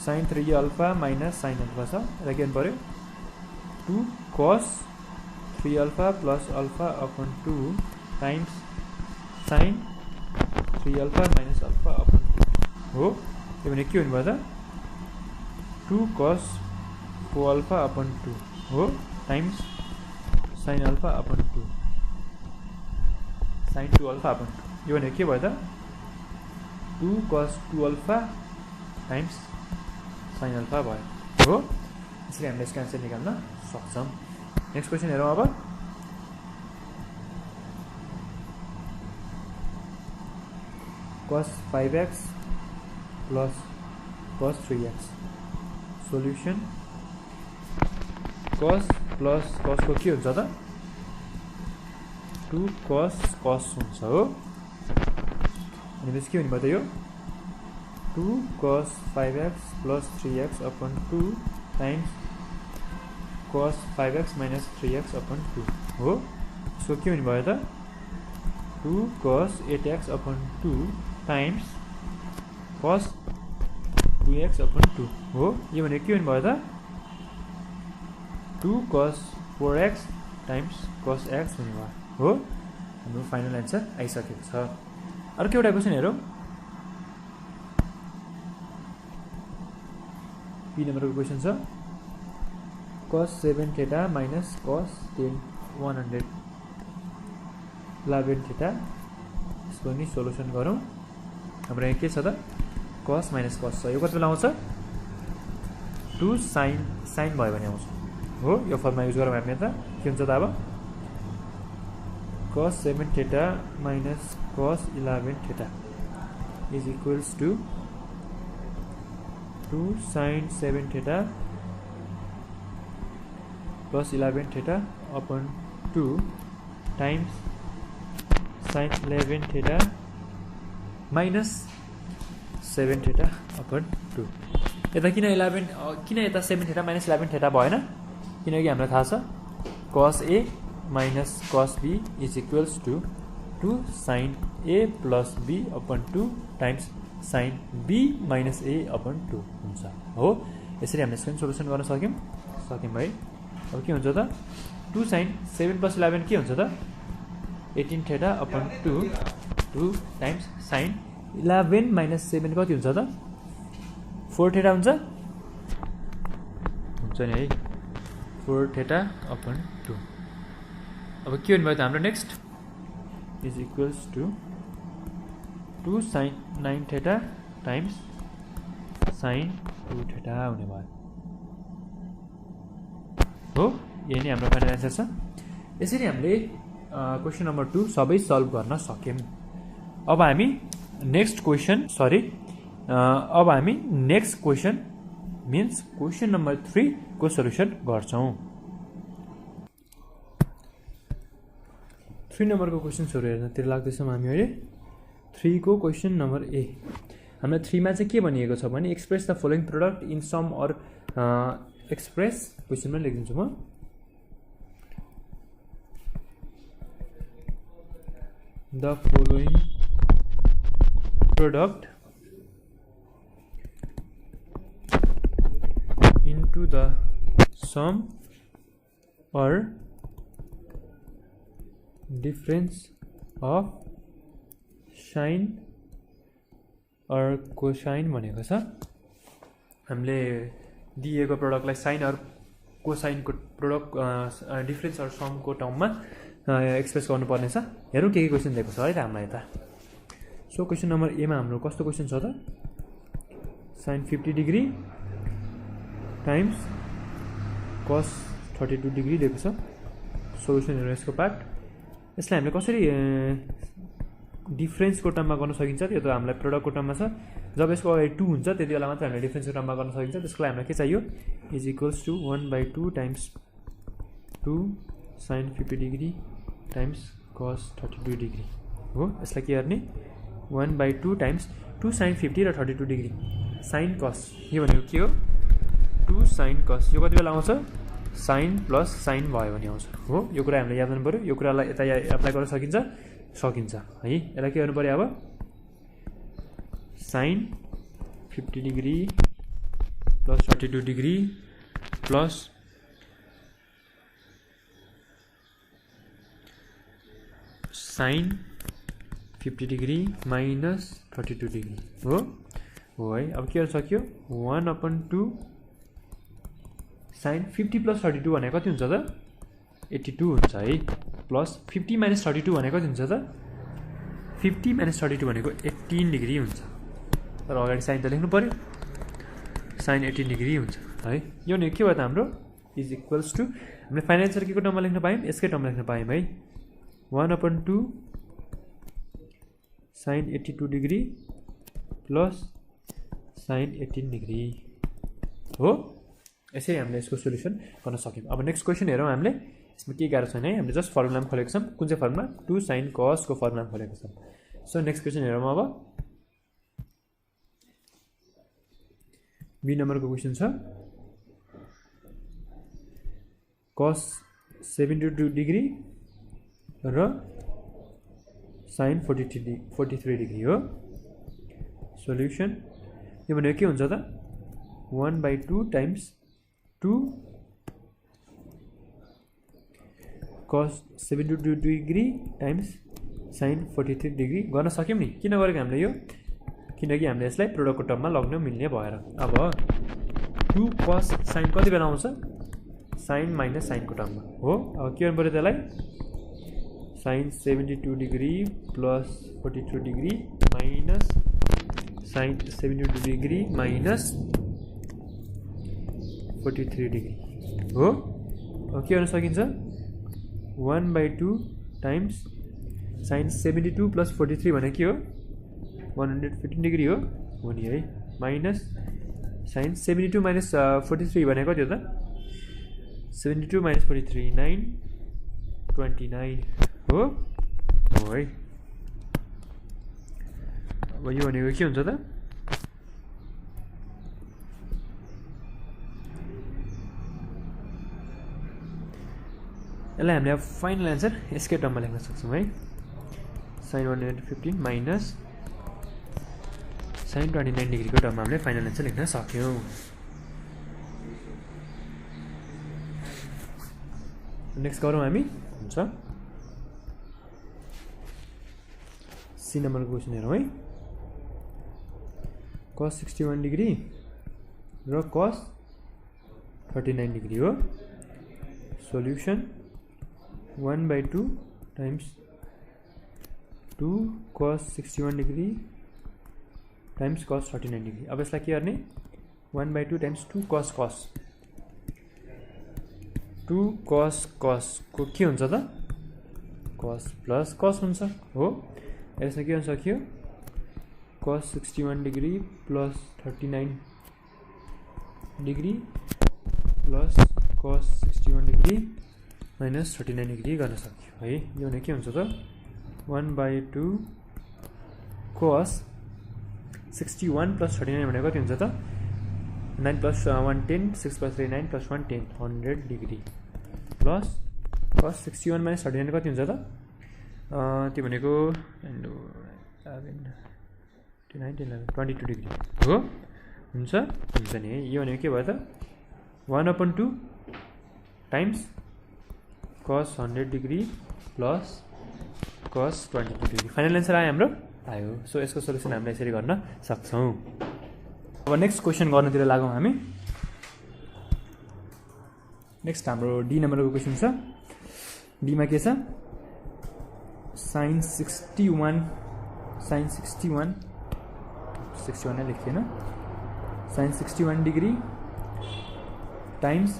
sin 3 alpha minus sin alpha छ। यता के गर्नु पर्यो 2 cos 3 alpha plus alpha upon 2 times sin 3 alpha minus alpha upon 2 हो। यो भने के हुने भयो त 2 cos 4 अल्फा अपन 2 हो times sin alpha upon 2 sin 2 alpha upon 2 यो भने के भयो त 2 cos 2 alpha times sin alpha भयो हो। यसरी हामीले यसको एन्सर निकाल्न सक्छौँ। नेक्स्ट क्वेसन हेरौँ अब। cos 5x plus cos 3x solution cos plus cos को के हुन्छ त 2 cos हुन्छ हो। भनेपछि के हुने भयो त यो 2 cos 5x plus 3x upon 2 times cos 5x minus 3x upon 2 हो। सो के हुने भयो त 2 cos 8x upon 2 times cos 2x upon 2 हो। यो भने के हुने भयो त 2 cos 4x times cos x हुने भयो हो। हाम्रो फाइनल एन्सर आइसकेको छ। अर्को एउटा क्वेसन हेरौँ। पी नम्बरको क्वेसन छ cos 7 theta minus cos 111 theta. यसको नि सोल्युसन गरौँ। हाम्रो यहाँ के छ त cos माइनस cos छ। यो कति बेला आउँछ 2 sin भयो भने आउँछ हो। यो फर्मुला युज गरौँ हामी त के हुन्छ त अब cos 7 theta minus cos 11 theta is equals to 2 sin 7 theta plus 11 theta upon 2 times sin 11 theta minus 7 theta upon 2। यता किन 7 थीटा minus 11 थीटा भएन किनकि हामीलाई थाहा छ cos a minus cos b is equals to 2 sin a plus b upon 2 times sin b minus a upon 2 हुन्छ हो। यसरी हामीले यसको सोल्युसन गर्न सक्यौँ है। अब के हुन्छ त 2 sin 7 plus 11 के हुन्छ त 18 theta upon 2 times sin 11 minus 7 कति हुन्छ त 4 थीटा हुन्छ नि है 4 थीटा अपन 2 अब के हुने भयो त हाम्रो next is equals to 2 sin 9 theta times sin 2 theta हुने भयो हो यही नै हाम्रो फाइनल एन्सर छ यसरी हामीले क्वेसन नम्बर 2 सबै सल्भ गर्न सक्यौं अब हामी next question means question number 3 को सल्युसन गर्छौं 3 नम्बरको क्वेसन्सहरु हेर्न तिर लाग्दैछौं हामी अहिले 3 को क्वेसन नम्बर ए हामीलाई 3 मा चाहिँ के भनिएको छ भने express the following product in sum or express क्वेसनमा लेखिदिन्छु म the following product into the sum or difference of sine or cosine भनेको छ हामीले दिएको प्रोडक्टलाई साइन और कोसाइनको प्रोडक्ट डिफरेन्स और समको टर्ममा एक्सप्रेस गर्नुपर्ने छ हेरौँ के क्वेसन दिएको छ है त हामीलाई यता सो क्वेसन नम्बर ए मा हाम्रो कस्तो क्वेसन छ त sin 50 degree times cos 32 degree दिएको छ सोलुसन हेरौँ यसको पार्ट यसलाई हामीले कसरी डिफरेन्सको टर्ममा गर्न सकिन्छ त्यो त हामीलाई प्रोडक्टको टर्ममा छ जब यसको अगाडि 2 हुन्छ त्यति बेला मात्र हामीले डिफरेन्सको टर्ममा गर्न सकिन्छ त्यसको लागि हामीलाई के चाहियो is equals to 1/2 times 2 sin 50 degree times cos 32 degree हो यसलाई के गर्ने 1/2 टाइम्स 2 sin 50 र 32 डिग्री sin cos यो भनेको के हो 2 sin cos यो कति बेला आउँछ sin प्लस sin भयो भने आउँछ हो यो कुरा हामीले याद गर्नु पर्यो यो कुरालाई यता एप्लाई गर्न सकिन्छ है यसलाई के गर्नु पर्यो अब sin 50 degree plus 32 degree plus sin 50 degree minus 32 degree हो है अब के गर्न सक्यो 1/2 sin 50 प्लस 32 भने कति हुन्छ त 82 हुन्छ है प्लस 50 माइनस 32 भने कति हुन्छ त 50 माइनस 32 भनेको 18 डिग्री हुन्छ तर अगाडि साइन त लेख्नु पर्यो sin 18 डिग्री हुन्छ है यो ने के भयो त हाम्रो इज इक्वल्स टु हामीले फाइनल आन्सर के को टर्ममा लेख्न पायौं यसकै टर्ममा लेख्न पायौं है 1/2 sin 82 degree plus sin 18 degree हो यसरी हामीले यसको सोलुसन गर्न सक्यौं अब नेक्स्ट क्वेशन हेरौँ हामीले यसमा के गाह्रो छैन है हामीले जस्ट फर्मुलामा खोलेको छौं कुन चाहिँ फर्मुला 2 sin cos को फर्मुलामा खोलेको छौं सो नेक्स्ट क्वेशन हेरौँ अब बी नम्बरको क्वेशन छ cos 72 डिग्री र sin 43 डिग्री हो सोल्युसन यो भनेको के हुन्छ त 1/2 times 2 cos 72 degree times sin 43 degree गर्न सक्यौं नि किन गरेको हामीले यो किनकि हामीले यसलाई प्रोडक्टको टर्ममा लग्न मिल्ने भएर अब 2 cos sin कति बेला आउँछ sin माइनस sin को टर्ममा हो अब के गर्नु पर्यो त्यसलाई sin 72 डिग्री plus 43 degree minus sin 72 degree minus 43 degree हो अब के गर्न सकिन्छ 1/2 टाइम्स sin 72 प्लस 43 भने के हो 115 डिग्री हो नि है माइनस sin 72 माइनस 43 भने कति हो त 72 माइनस 43 929 हो है अब यो भनेको के हुन्छ त यसलाई हामीले फाइनल आन्सर यसकै टर्ममा लेख्न सक्छौं है sin 115 माइनस sin 29 डिग्रीको टर्ममा हामीले फाइनल आन्सर लेख्न सक्यौं नेक्स्ट गरौँ हामी हुन्छ सी नम्बरको क्वेसन हेरौँ है cos 61 डिग्री र cos 39 डिग्री हो। Solution 1/2 times 2 cos 61 degree times cos 39 degree. अब यसलाई के गर्ने 1/2 टाइम्स 2 cos 2 cos को के हुन्छ त cos प्लस cos हुन्छ हो। यसमा के हुन्छ सक्यो cos 61 degree plus 39 degree plus cos 61 degree minus 39 degree गर्न सक्यो है। यो भने के हुन्छ त 1/2 cos 61 प्लस 39 भनेको कति हुन्छ त 9 plus 1 10 6 plus 3 9 plus 1 10 100 degree plus cos 61 minus 39 कति हुन्छ त त्यो भनेको 22 डिग्री हो। हुन्छ नि है। यो भनेको के भयो त 1/2 times cos 100 degree plus cos 22 degree. Final answer आयो हाम्रो आयो। सो यसको सोल्युसन हामीले यसरी गर्न सक्छौँ। अब नेक्स्ट क्वेसन गर्नतिर लागौँ हामी। नेक्स्ट हाम्रो डी नम्बरको क्वेसन छ। डीमा के छ sin 61 नै लेखिएन sin 61 degree times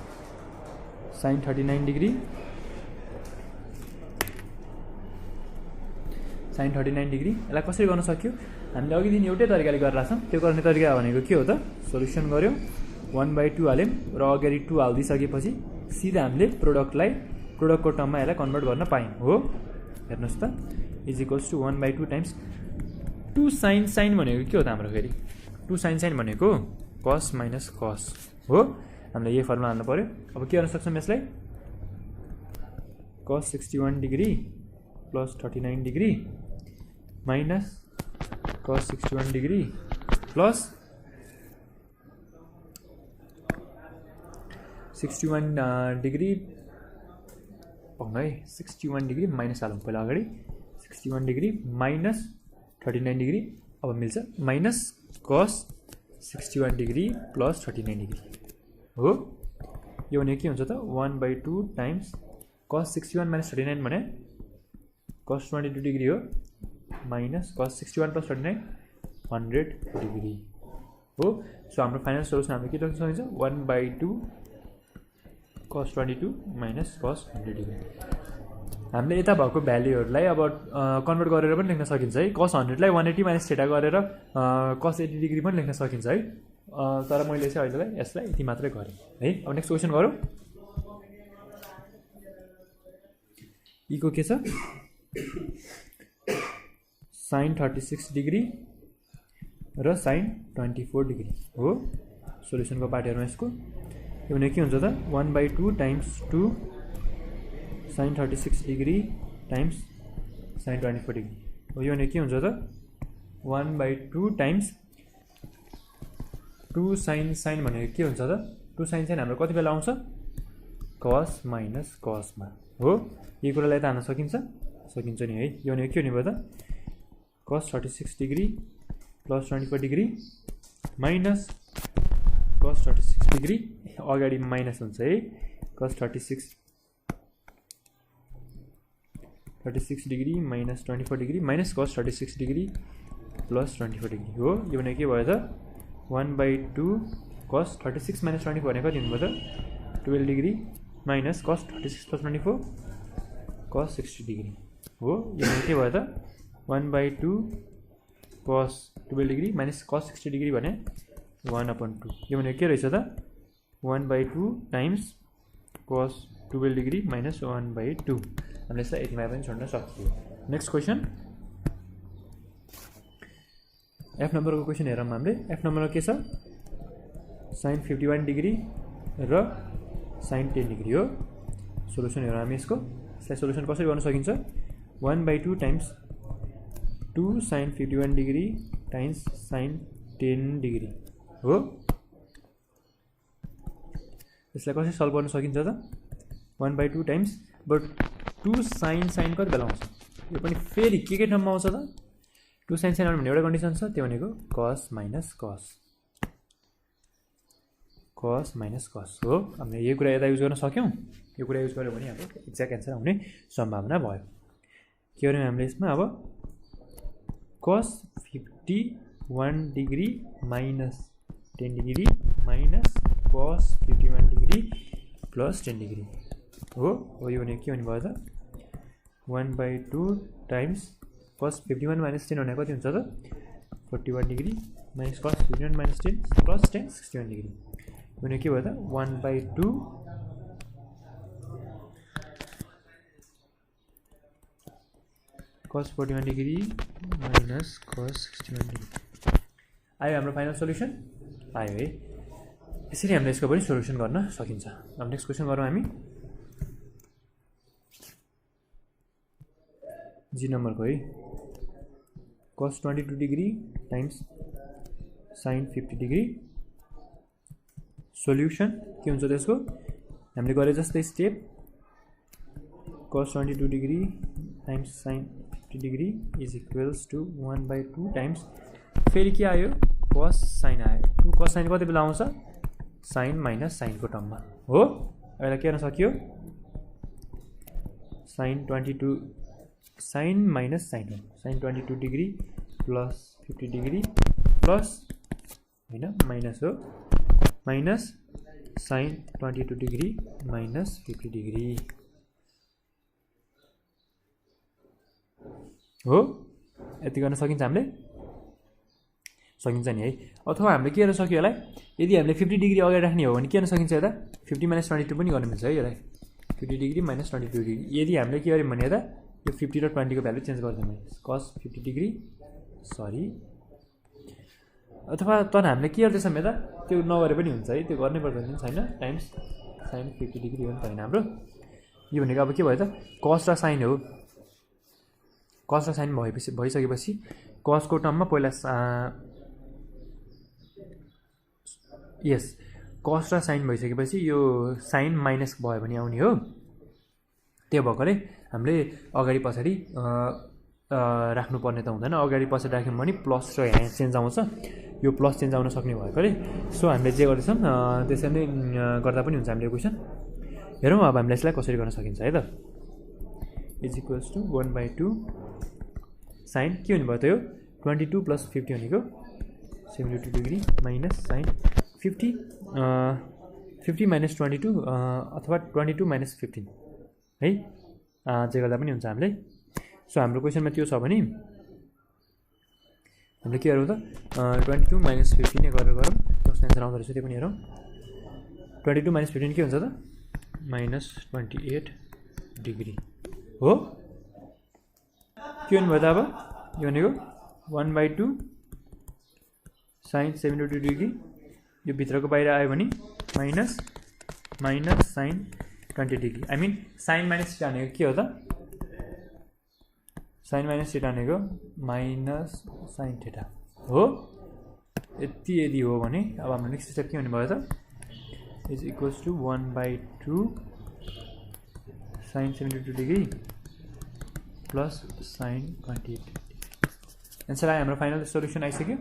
sin 39 degree sin 39 degree. यसलाई कसरी गर्न सक्यो हामीले अघि दिन एउटै तरिकाले गरिरहेको छौँ। त्यो गर्ने तरिका भनेको के हो त सोल्युसन गर्यो 1/2 हाल्यौँ र अगाडि 2 हालिदिइसकेपछि सिधा हामीले प्रोडक्टको टर्ममा यसलाई कन्भर्ट गर्न पायौँ हो। हेर्नुहोस् त is equals to 1/2 times 2 sin भनेको के हो त हाम्रो फेरि 2 sin भनेको cos माइनस cos हो। हामीले यही फर्मुला हाल्नु पर्यो। अब के गर्न सक्छौँ यसलाई cos 61 degree plus 39 degree minus cos 61 degree plus 61 degree पाउनु है 61 डिग्री माइनस हालौँ पहिला अगाडि 61 डिग्री माइनस 39 डिग्री। अब मिल्छ minus cos 61 degree plus 39 degree हो। यो भने के हुन्छ त 1/2 टाइम्स cos 61 माइनस 39 भने cos 22 डिग्री हो माइनस cos 61 प्लस 39 100 डिग्री हो। सो हाम्रो फाइनल सोल्युसन हामीले के लेख्न सकिन्छ 1/2 cos 22 माइनस cos 100 डिग्री। हामीले यता भएको भ्याल्युहरूलाई अब कन्भर्ट गरेर पनि लेख्न सकिन्छ है। cos 100 लाई 180 माइनस थीटा गरेर cos 80 डिग्री पनि लेख्न सकिन्छ है। तर मैले चाहिँ अहिलेलाई यसलाई यति मात्रै गरेँ है। अब नेक्स्ट क्वेसन गरौँ। इको के छ sin 36 डिग्री र sin 24 डिग्री हो। सोल्युसनको पार्ट हेरौँ यसको। यो भने के हुन्छ त 1/2 times 2 sin 36 degree times sin 24 degree हो। यो भने के हुन्छ त 1/2 टाइम्स 2 sin भनेको के हुन्छ त 2 sin हाम्रो कति बेला आउँछ cos माइनस cosमा हो। यो कुरालाई त हाल्न सकिन्छ नि है। यो भनेको के हुने भयो त cos 36 degree plus 24 degree minus cos 36 degree अगाडि माइनस हुन्छ है cos 36 degree minus 24 degree minus cos 36 degree plus 24 degree हो। यो भने के भयो त 1/2 cos 36 माइनस 24 भनेको कति हुनुभयो त 12 degree minus cos 36 plus 24 cos 60 degree हो। यो भने के भयो त 1/2 cos 12 degree minus cos 60 degree भने 1/2। यो भने के रहेछ त 1/2 टाइम्स cos 12 डिग्री माइनस 1/2। हामीले यसलाई यतिमा पनि छोड्न सकियो। नेक्स्ट क्वेसन एफ नम्बरको क्वेसन हेरौँ हामीले। एफ नम्बरमा के छ sin 51 डिग्री र sin 10 डिग्री हो। सोल्युसन हेरौँ हामी यसको। यसलाई सोल्युसन कसरी गर्न सकिन्छ 1/2 times 2 sin 51 degree times sin 10 degree हो। यसलाई कसरी सल्भ गर्न सकिन्छ त 1/2 टाइम्स बट 2 sin कति बेला आउँछ यो पनि फेरि के टर्ममा आउँछ त 2 sin साइन आउने भने एउटा कन्डिसन छ, त्यो भनेको cos minus cos हो। हामीले यो कुरा यता युज गर्न सक्यौँ, यो कुरा युज गर्यो भने हाम्रो एक्ज्याक्ट एन्सर आउने सम्भावना भयो। के गर्यौँ हामीले यसमा अब cos 51 degree minus 10 degree minus cos 51 degree plus 10 degree हो। यो भने के हुने भयो त 1/2 टाइम्स cos 51 माइनस 10 भनेको कति हुन्छ त 41 degree minus cos 51 minus 10 plus 10 61 degree भने के भयो त 1/2 cos 41 degree minus cos 61 degree आयो हाम्रो फाइनल सोल्युसन आयो है। यसरी हामीले यसको पनि सोल्युसन गर्न सकिन्छ। अब नेक्स्ट क्वेसन गरौँ हामी जी नम्बरको है cos 22 degree times sin 50 degree solution के हुन्छ त्यसको हामीले गरे जस्तै step cos 22 degree times sin 50 degree is equals to 1/2 times फेरि के आयो cos sin आयो। 2 cos sin कति बेला आउँछ sin माइनस sin को टर्ममा हो। अहिले के गर्न सकियो sin 22 sin माइनस sin हो sin 22 degree plus 50 degree plus हैन माइनस हो minus sin 22 degree minus 50 degree हो। यति गर्न सकिन्छ हामीले सकिन्छ नि है। अथवा हामीले के गर्न सक्यो यसलाई यदि हामीले 50 डिग्री अगाडि राख्ने हो भने के गर्न सकिन्छ यता 50 माइनस 22 पनि गर्न मिल्छ है यसलाई 50 डिग्री माइनस 22 डिग्री। यदि हामीले के गर्यौँ भने यता यो 50 र 20 को भ्यालु चेन्ज गरिदिउँ cos 50 डिग्री सरी अथवा त हामीले के गर्दैछौँ यता त्यो नगरे पनि हुन्छ है त्यो गर्नै पर्दैन छैन टाइम्स sin 50 डिग्री हो नि त हैन हाम्रो। यो भनेको अब के भयो त cos र sin हो। cos र sin भइसकेपछि cos को टर्ममा पहिला यस cos र sin भइसकेपछि यो sin माइनस भयो भने आउने हो। त्यो भएकोले हामीले अगाडि पछाडि राख्नुपर्ने त हुँदैन। अगाडि पछाडि राख्यौँ भने प्लस र यहाँ चेन्ज आउँछ यो प्लस चेन्ज आउन सक्ने भएकोले सो हामीले जे गर्दैछौँ त्यसरी नै गर्दा पनि हुन्छ हामीले क्वेसन। हेरौँ अब हामीले यसलाई कसरी गर्न सकिन्छ है त इज इक्वल्स टु 1/2 sin के हुने भयो त यो 22 प्लस 50 भनेको 72 डिग्री माइनस sin 50 माइनस 22 अथवा 22 माइनस 15 है जे गर्दा पनि हुन्छ हामीले। सो हाम्रो क्वेसनमा त्यो छ भने हामीले के गरौँ त 22 माइनस 15 नै गरेर गरौँ कस्तो एन्सर आउँदो रहेछ त्यो पनि हेरौँ। 22 माइनस 15 के हुन्छ त माइनस 28 डिग्री हो। के हुनु भयो त अब यो भनेको 1/2 sin 72 डिग्री यो भित्रको बाहिर आयो भने minus sin 20 degree I mean sin minus theta भनेको के हो त sin माइनस थीटा भनेको माइनस sin थीटा हो। यदि हो भने अब हाम्रो नेक्स्ट स्टेप के हुने भयो त इज इक्वल्स टु 1/2 sin 72 डिग्री प्लस sin 28 एन्सर आयो। हाम्रो फाइनल सोल्युसन आइसक्यो।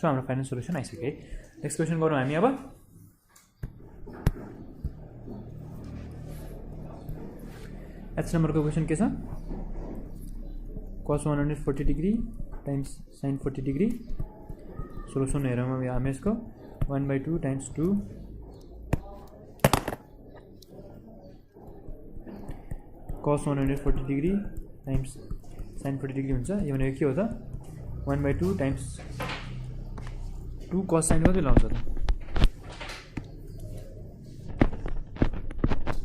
सो हाम्रो फाइनल सोल्युसन आइसक्यो है। नेक्स्ट क्वेसन गरौँ हामी अब एच नम्बरको क्वेसन के छ cos 140 degree times sin 40 degree solution हेरौँ हामी यसको 1/2 times 2 cos 140 degree times sin 40 degree हुन्छ। यो भनेको के हो त 1/2 टाइम्स 2 cos sin कति लाउँछ त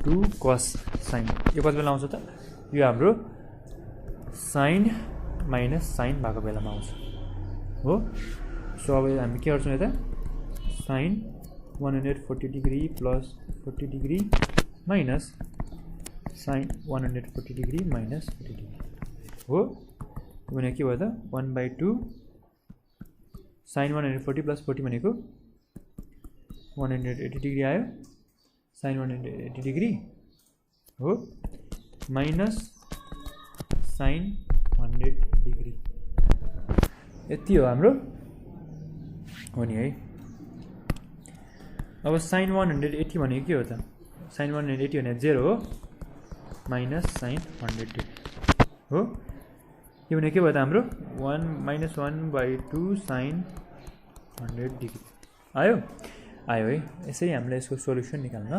2 cos sin यो कति बेला आउँछ त यो हाम्रो sin माइनस sin भएको बेलामा आउँछ हो। सो अब हामी के गर्छौँ यता sin 140 degree plus 40 degree minus sin 140 degree minus 40 degree हो। भने के भयो त 1/2 sin 140 प्लस 40 भनेको 180 डिग्री आयो sin 180 डिग्री हो माइनस sin 100 डिग्री यति हो हाम्रो हो नि है। अब sin 180 भनेको के हो त? sin 180 भने 0 हो माइनस sin 100 हो। यो भने के भयो त हाम्रो 1 - 1/2 sin 100 डिग्री आयो है। यसरी हामीले यसको सोल्युसन निकाल्न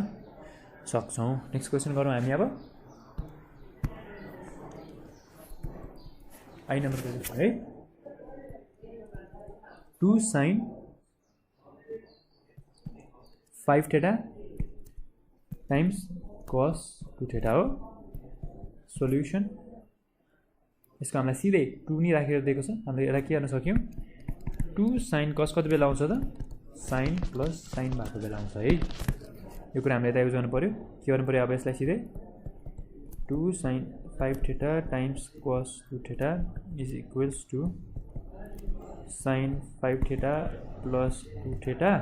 सक्छौँ। नेक्स्ट क्वेसन गरौँ हामी। अब आई नम्बर क्वेसन है 2 sin 5 theta times cos 2 theta हो सोल्युसन। यसको हामीलाई सिधै 2 नि राखेर दिएको छ। हामीले यसलाई के गर्न सक्यौँ 2 sin cos कति बेला आउँछ त sin प्लस sin भएको बेला आउँछ है। यो कुरा हामीले यता युज गर्नु पर्यो। के गर्नु पर्यो अब यसलाई सिधै 2 sin 5 theta times cos 2 theta is equals to sin 5 theta plus 2 theta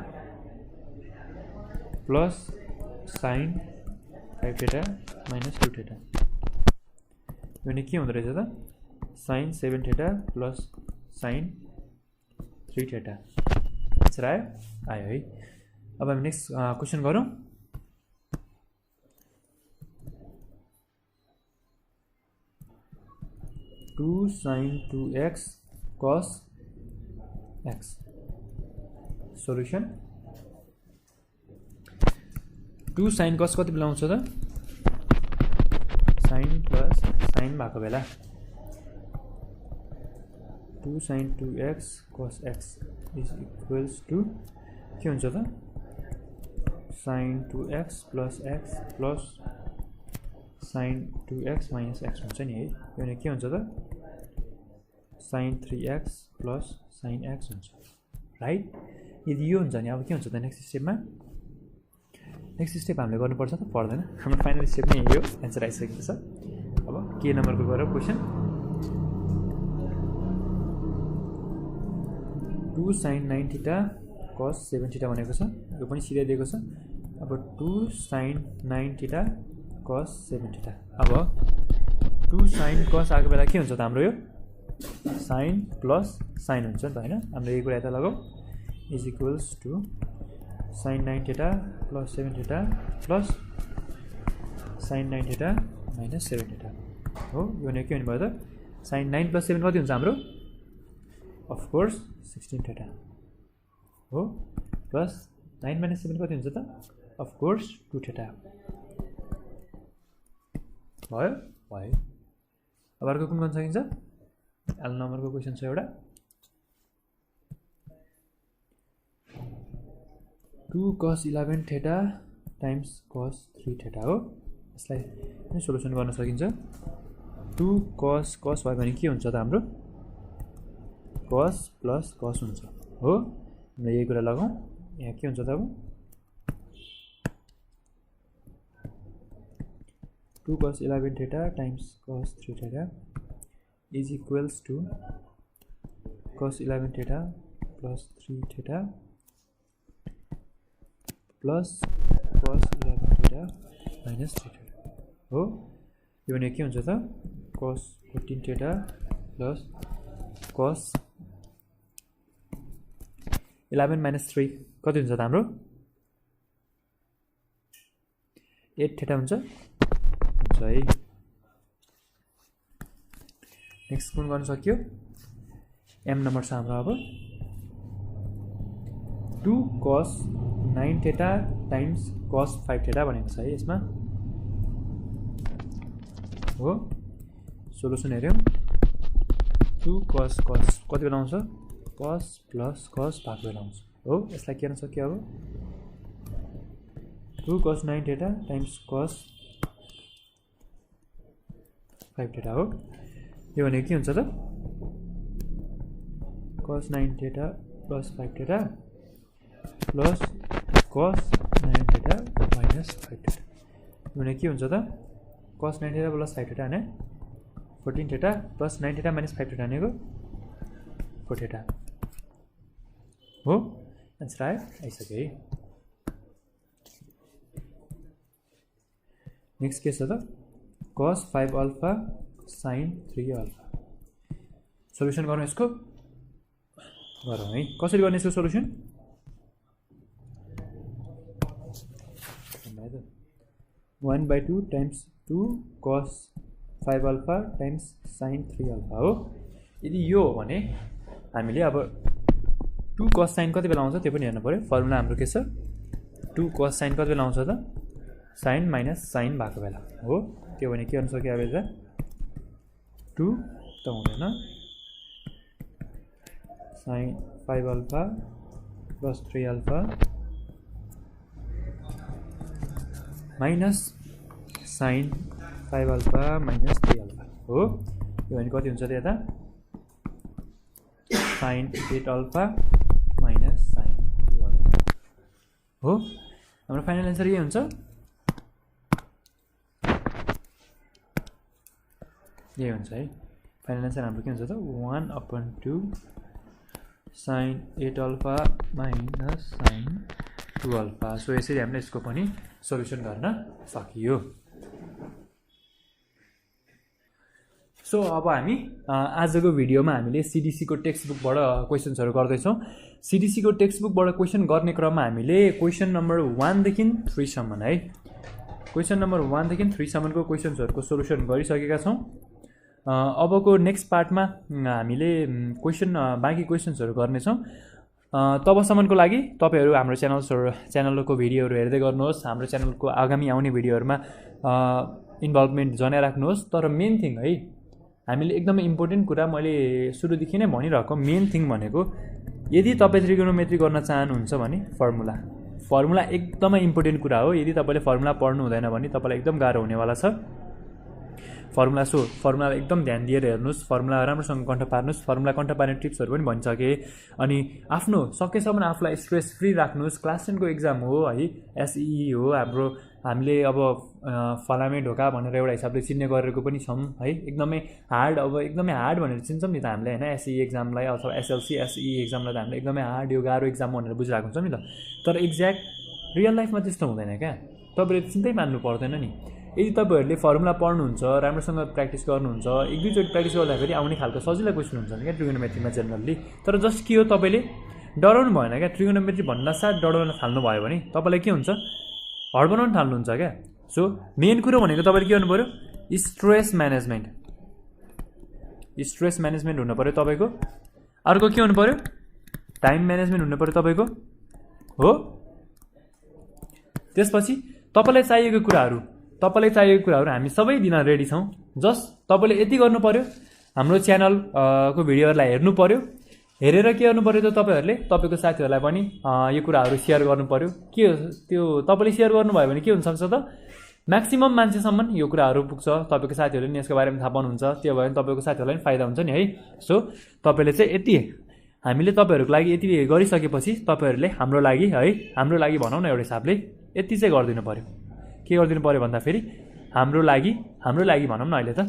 plus sin 5 theta minus 2 theta. यो भने के हुँदो रहेछ त sin 7 theta plus sin 3 theta. Answer आयो है। अब हामी नेक्स्ट क्वेसन गरौँ। Two sin 2x cos x solution. 2 sin cos कति बेला आउँछ त sin प्लस sin भएको बेला 2 sin 2x cos x is equals to के हुन्छ त sin 2x plus x plus sin 2x minus x हुन्छ नि है। यो भने के हुन्छ त sin 3x plus sin x हुन्छ राइट। यदि यो हुन्छ नि अब के हुन्छ त नेक्स्ट स्टेपमा नेक्स्ट स्टेप हामीले गर्नुपर्छ त पर्दैन। हाम्रो फाइनल स्टेप नै यो एन्सर आइसकेको छ। अब के नम्बरको गरौँ question 2 sin 9 theta cos 7 theta भनेको छ। यो पनि सिधै दिएको छ। अब 2 sin 9 थीटा cos 7 थीटा। अब 2 sin cos आएको बेला के हुन्छ त हाम्रो यो sin प्लस sin हुन्छ नि त हैन। हाम्रो यो कुरा यता लगाऊ is equals to sin 9 theta plus 7 theta plus sin 9 theta minus 7 theta हो। यो भने के हुने भयो त sin 9 प्लस 7 कति हुन्छ हाम्रो अफ कोर्स 16 थीटा हो प्लस 9 माइनस 7 कति हुन्छ त अफ कोर्स 2 थीटा भयो। अब अर्को कुन गर्न सकिन्छ एल नम्बरको क्वेसन छ एउटा 2 cos 11 theta times cos 3 theta हो। यसलाई पनि सोल्युसन गर्न सकिन्छ। 2 cos भयो भने के हुन्छ त हाम्रो cos प्लस cos हुन्छ हो। हामीले यही कुरा लगाउँ। यहाँ के हुन्छ त अब 2 cos 11 theta times cos 3 theta is equals to cos 11 theta plus 3 theta plus cos 11 theta minus 3 theta हो। यो भने के हुन्छ त cos 14 theta plus cos 11 minus 3 कति हुन्छ त हाम्रो 8 थीटा हुन्छ है। नेक्स्ट कुन गर्न सक्यो एम नम्बर छ हाम्रो। अब 2 cos 9 theta times cos 5 theta भनेको छ है यसमा हो। सोल्युसन हेर्यौँ 2 cos कति बेला आउँछ cos प्लस cos भएको बेला आउँछ हो। यसलाई के गर्न सक्यो अब 2 cos 9 theta times cos 5 theta हो। यो भने के हुन्छ त cos 9 theta plus 5 theta plus cos 9 theta minus 5 theta. यो भने के हुन्छ त cos 9 थीटा प्लस 5 थीटा भने 14 theta plus 9 theta minus 5 theta भनेको 4 थीटा हो। आन्सर आइसक्यो है। नेक्स्ट के छ त cos 5 alpha sin 3 alpha solution गरौँ यसको। गरौँ है। कसरी गर्ने यसको solution? 1/2 times 2 cos 5 alpha times sin 3 alpha हो। यदि यो हो भने हामीले अब 2 cos sin कति बेला आउँछ त्यो पनि हेर्नु पर्यो। फर्मुला हाम्रो के छ? 2 cos sin कति बेला आउँछ त? sin माइनस sin भएको बेला हो। त्यो भने के गर्न सक्यो अब यता 2 त हुँदैन, sin 5 alpha plus 3 alpha minus sin 5 alpha minus 3 alpha हो। यो भने कति हुन्छ त यता? sin 8 alpha minus sin 2 alpha हो। हाम्रो फाइनल एन्सर के हुन्छ? यही हुन्छ है। फाइनल एन्सर हाम्रो के हुन्छ त? 1/2 sin 8 alpha minus sin 2 alpha. So यसरी हामीले यसको पनि सोल्युसन गर्न सकियो। सो अब हामी आजको भिडियोमा हामीले सिडिसीको टेक्स्टबुकबाट क्वेसन्सहरू गर्दैछौँ। सिडिसीको टेक्स्टबुकबाट क्वेसन गर्ने क्रममा हामीले क्वेसन नम्बर 1 देखि 3 सम्म है, क्वेसन नम्बर 1 देखि 3 सम्मको क्वेसन्सहरूको सोल्युसन गरिसकेका छौँ। अबको नेक्स्ट पार्टमा हामीले बाँकी क्वेसन्सहरू गर्नेछौँ। तबसम्मको लागि तपाईँहरू हाम्रो च्यानलको भिडियोहरू हेर्दै गर्नुहोस्। हाम्रो च्यानलको आगामी आउने भिडियोहरूमा इन्भल्भमेन्ट जनाइराख्नुहोस्। तर मेन थिङ है, हामीले एकदमै इम्पोर्टेन्ट कुरा मैले सुरुदेखि नै भनिरहेको मेन थिङ भनेको, यदि तपाईँ ट्रिगोनोमेट्री गर्न चाहनुहुन्छ भने फर्मुला एकदमै इम्पोर्टेन्ट कुरा हो। यदि तपाईँले फर्मुला पढ्नु हुँदैन भने तपाईँलाई एकदम गाह्रो हुनेवाला छ। फर्मुला एकदम ध्यान दिएर हेर्नुहोस्, फर्मुला राम्रोसँग कन्ठ पार्नुहोस्। फर्मुला कन्ठ पार्ने टिप्सहरू पनि भनिसकेँ। अनि आफ्नो सकेसम्म आफूलाई स्ट्रेस फ्री राख्नुहोस्। क्लास 10 को एक्जाम हो है, एसई हो हाम्रो। हामीले अब फलामे ढोका भनेर एउटा हिसाबले चिन्ने गरेको पनि छौँ है। एकदमै हार्ड भनेर चिन्छौँ नि त हामीले होइन, एसई एक्जामलाई अथवा एसएलसी एसई एक्जामलाई त हामीले एकदमै हार्ड, यो गाह्रो एक्जाम भनेर बुझिरहेको हुन्छौँ नि त। तर एक्ज्याक्ट रियल लाइफमा त्यस्तो हुँदैन क्या। तपाईँले चिन्तै मान्नु पर्दैन नि। यदि तपाईँहरूले फर्मुला पढ्नुहुन्छ, राम्रोसँग प्र्याक्टिस गर्नुहुन्छ, एक दुईचोटि प्र्याक्टिस गर्दाखेरि आउने खालको सजिलो क्वेसन हुन्छ क्या ट्रिगोनोमेट्रीमा जेनरली। तर जस्ट के हो, तपाईँले डराउनु भएन क्या। ट्रिगोनोमेट्री भन्नासाथ डराउन थाल्नु भयो भने तपाईँलाई के हुन्छ? हडबनाउनु थाल्नुहुन्छ क्या। सो मेन कुरो भनेको तपाईँले के गर्नु पऱ्यो? स्ट्रेस म्यानेजमेन्ट हुनु पऱ्यो तपाईँको। अर्को के हुनु पऱ्यो? टाइम म्यानेजमेन्ट हुनु पऱ्यो तपाईँको हो। त्यसपछि तपाईँलाई चाहिएको कुराहरू हामी सबै दिन रेडी छौँ। जस्ट तपाईँले यति गर्नु पऱ्यो, हाम्रो च्यानलको भिडियोहरूलाई हेर्नु पऱ्यो। हेरेर के गर्नु पऱ्यो त तपाईँहरूले तपाईँको साथीहरूलाई पनि यो कुराहरू सेयर गर्नु पऱ्यो। के त्यो तपाईँले सेयर गर्नुभयो भने के हुनसक्छ त, म्याक्सिमम मान्छेसम्म यो कुराहरू पुग्छ। तपाईँको साथीहरूले नि यसको बारेमा थाहा पाउनुहुन्छ, त्यो भयो भने तपाईँको साथीहरूलाई पनि फाइदा हुन्छ नि है। सो तपाईँले चाहिँ यति हामीले तपाईँहरूको लागि यति गरिसकेपछि तपाईँहरूले हाम्रो लागि भनौँ न एउटा हिसाबले यति चाहिँ गरिदिनु पऱ्यो। के गरिदिनु पऱ्यो भन्दाखेरि हाम्रो लागि भनौँ न अहिले त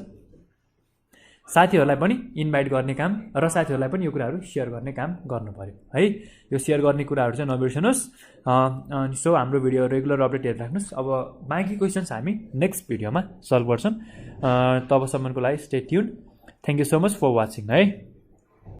साथीहरूलाई पनि इन्भाइट गर्ने काम र साथीहरूलाई पनि यो कुराहरू सेयर गर्ने काम गर्नु पऱ्यो है। यो सेयर गर्ने कुराहरू चाहिँ नबिर्सनुहोस्। सो हाम्रो भिडियो रेगुलर अपडेट हेरिराख्नुहोस्। अब बाँकी क्वेसन्स हामी नेक्स्ट भिडियोमा सल्भ गर्छौँ। तबसम्मको लागि stay tune. Thank you so much for watching है।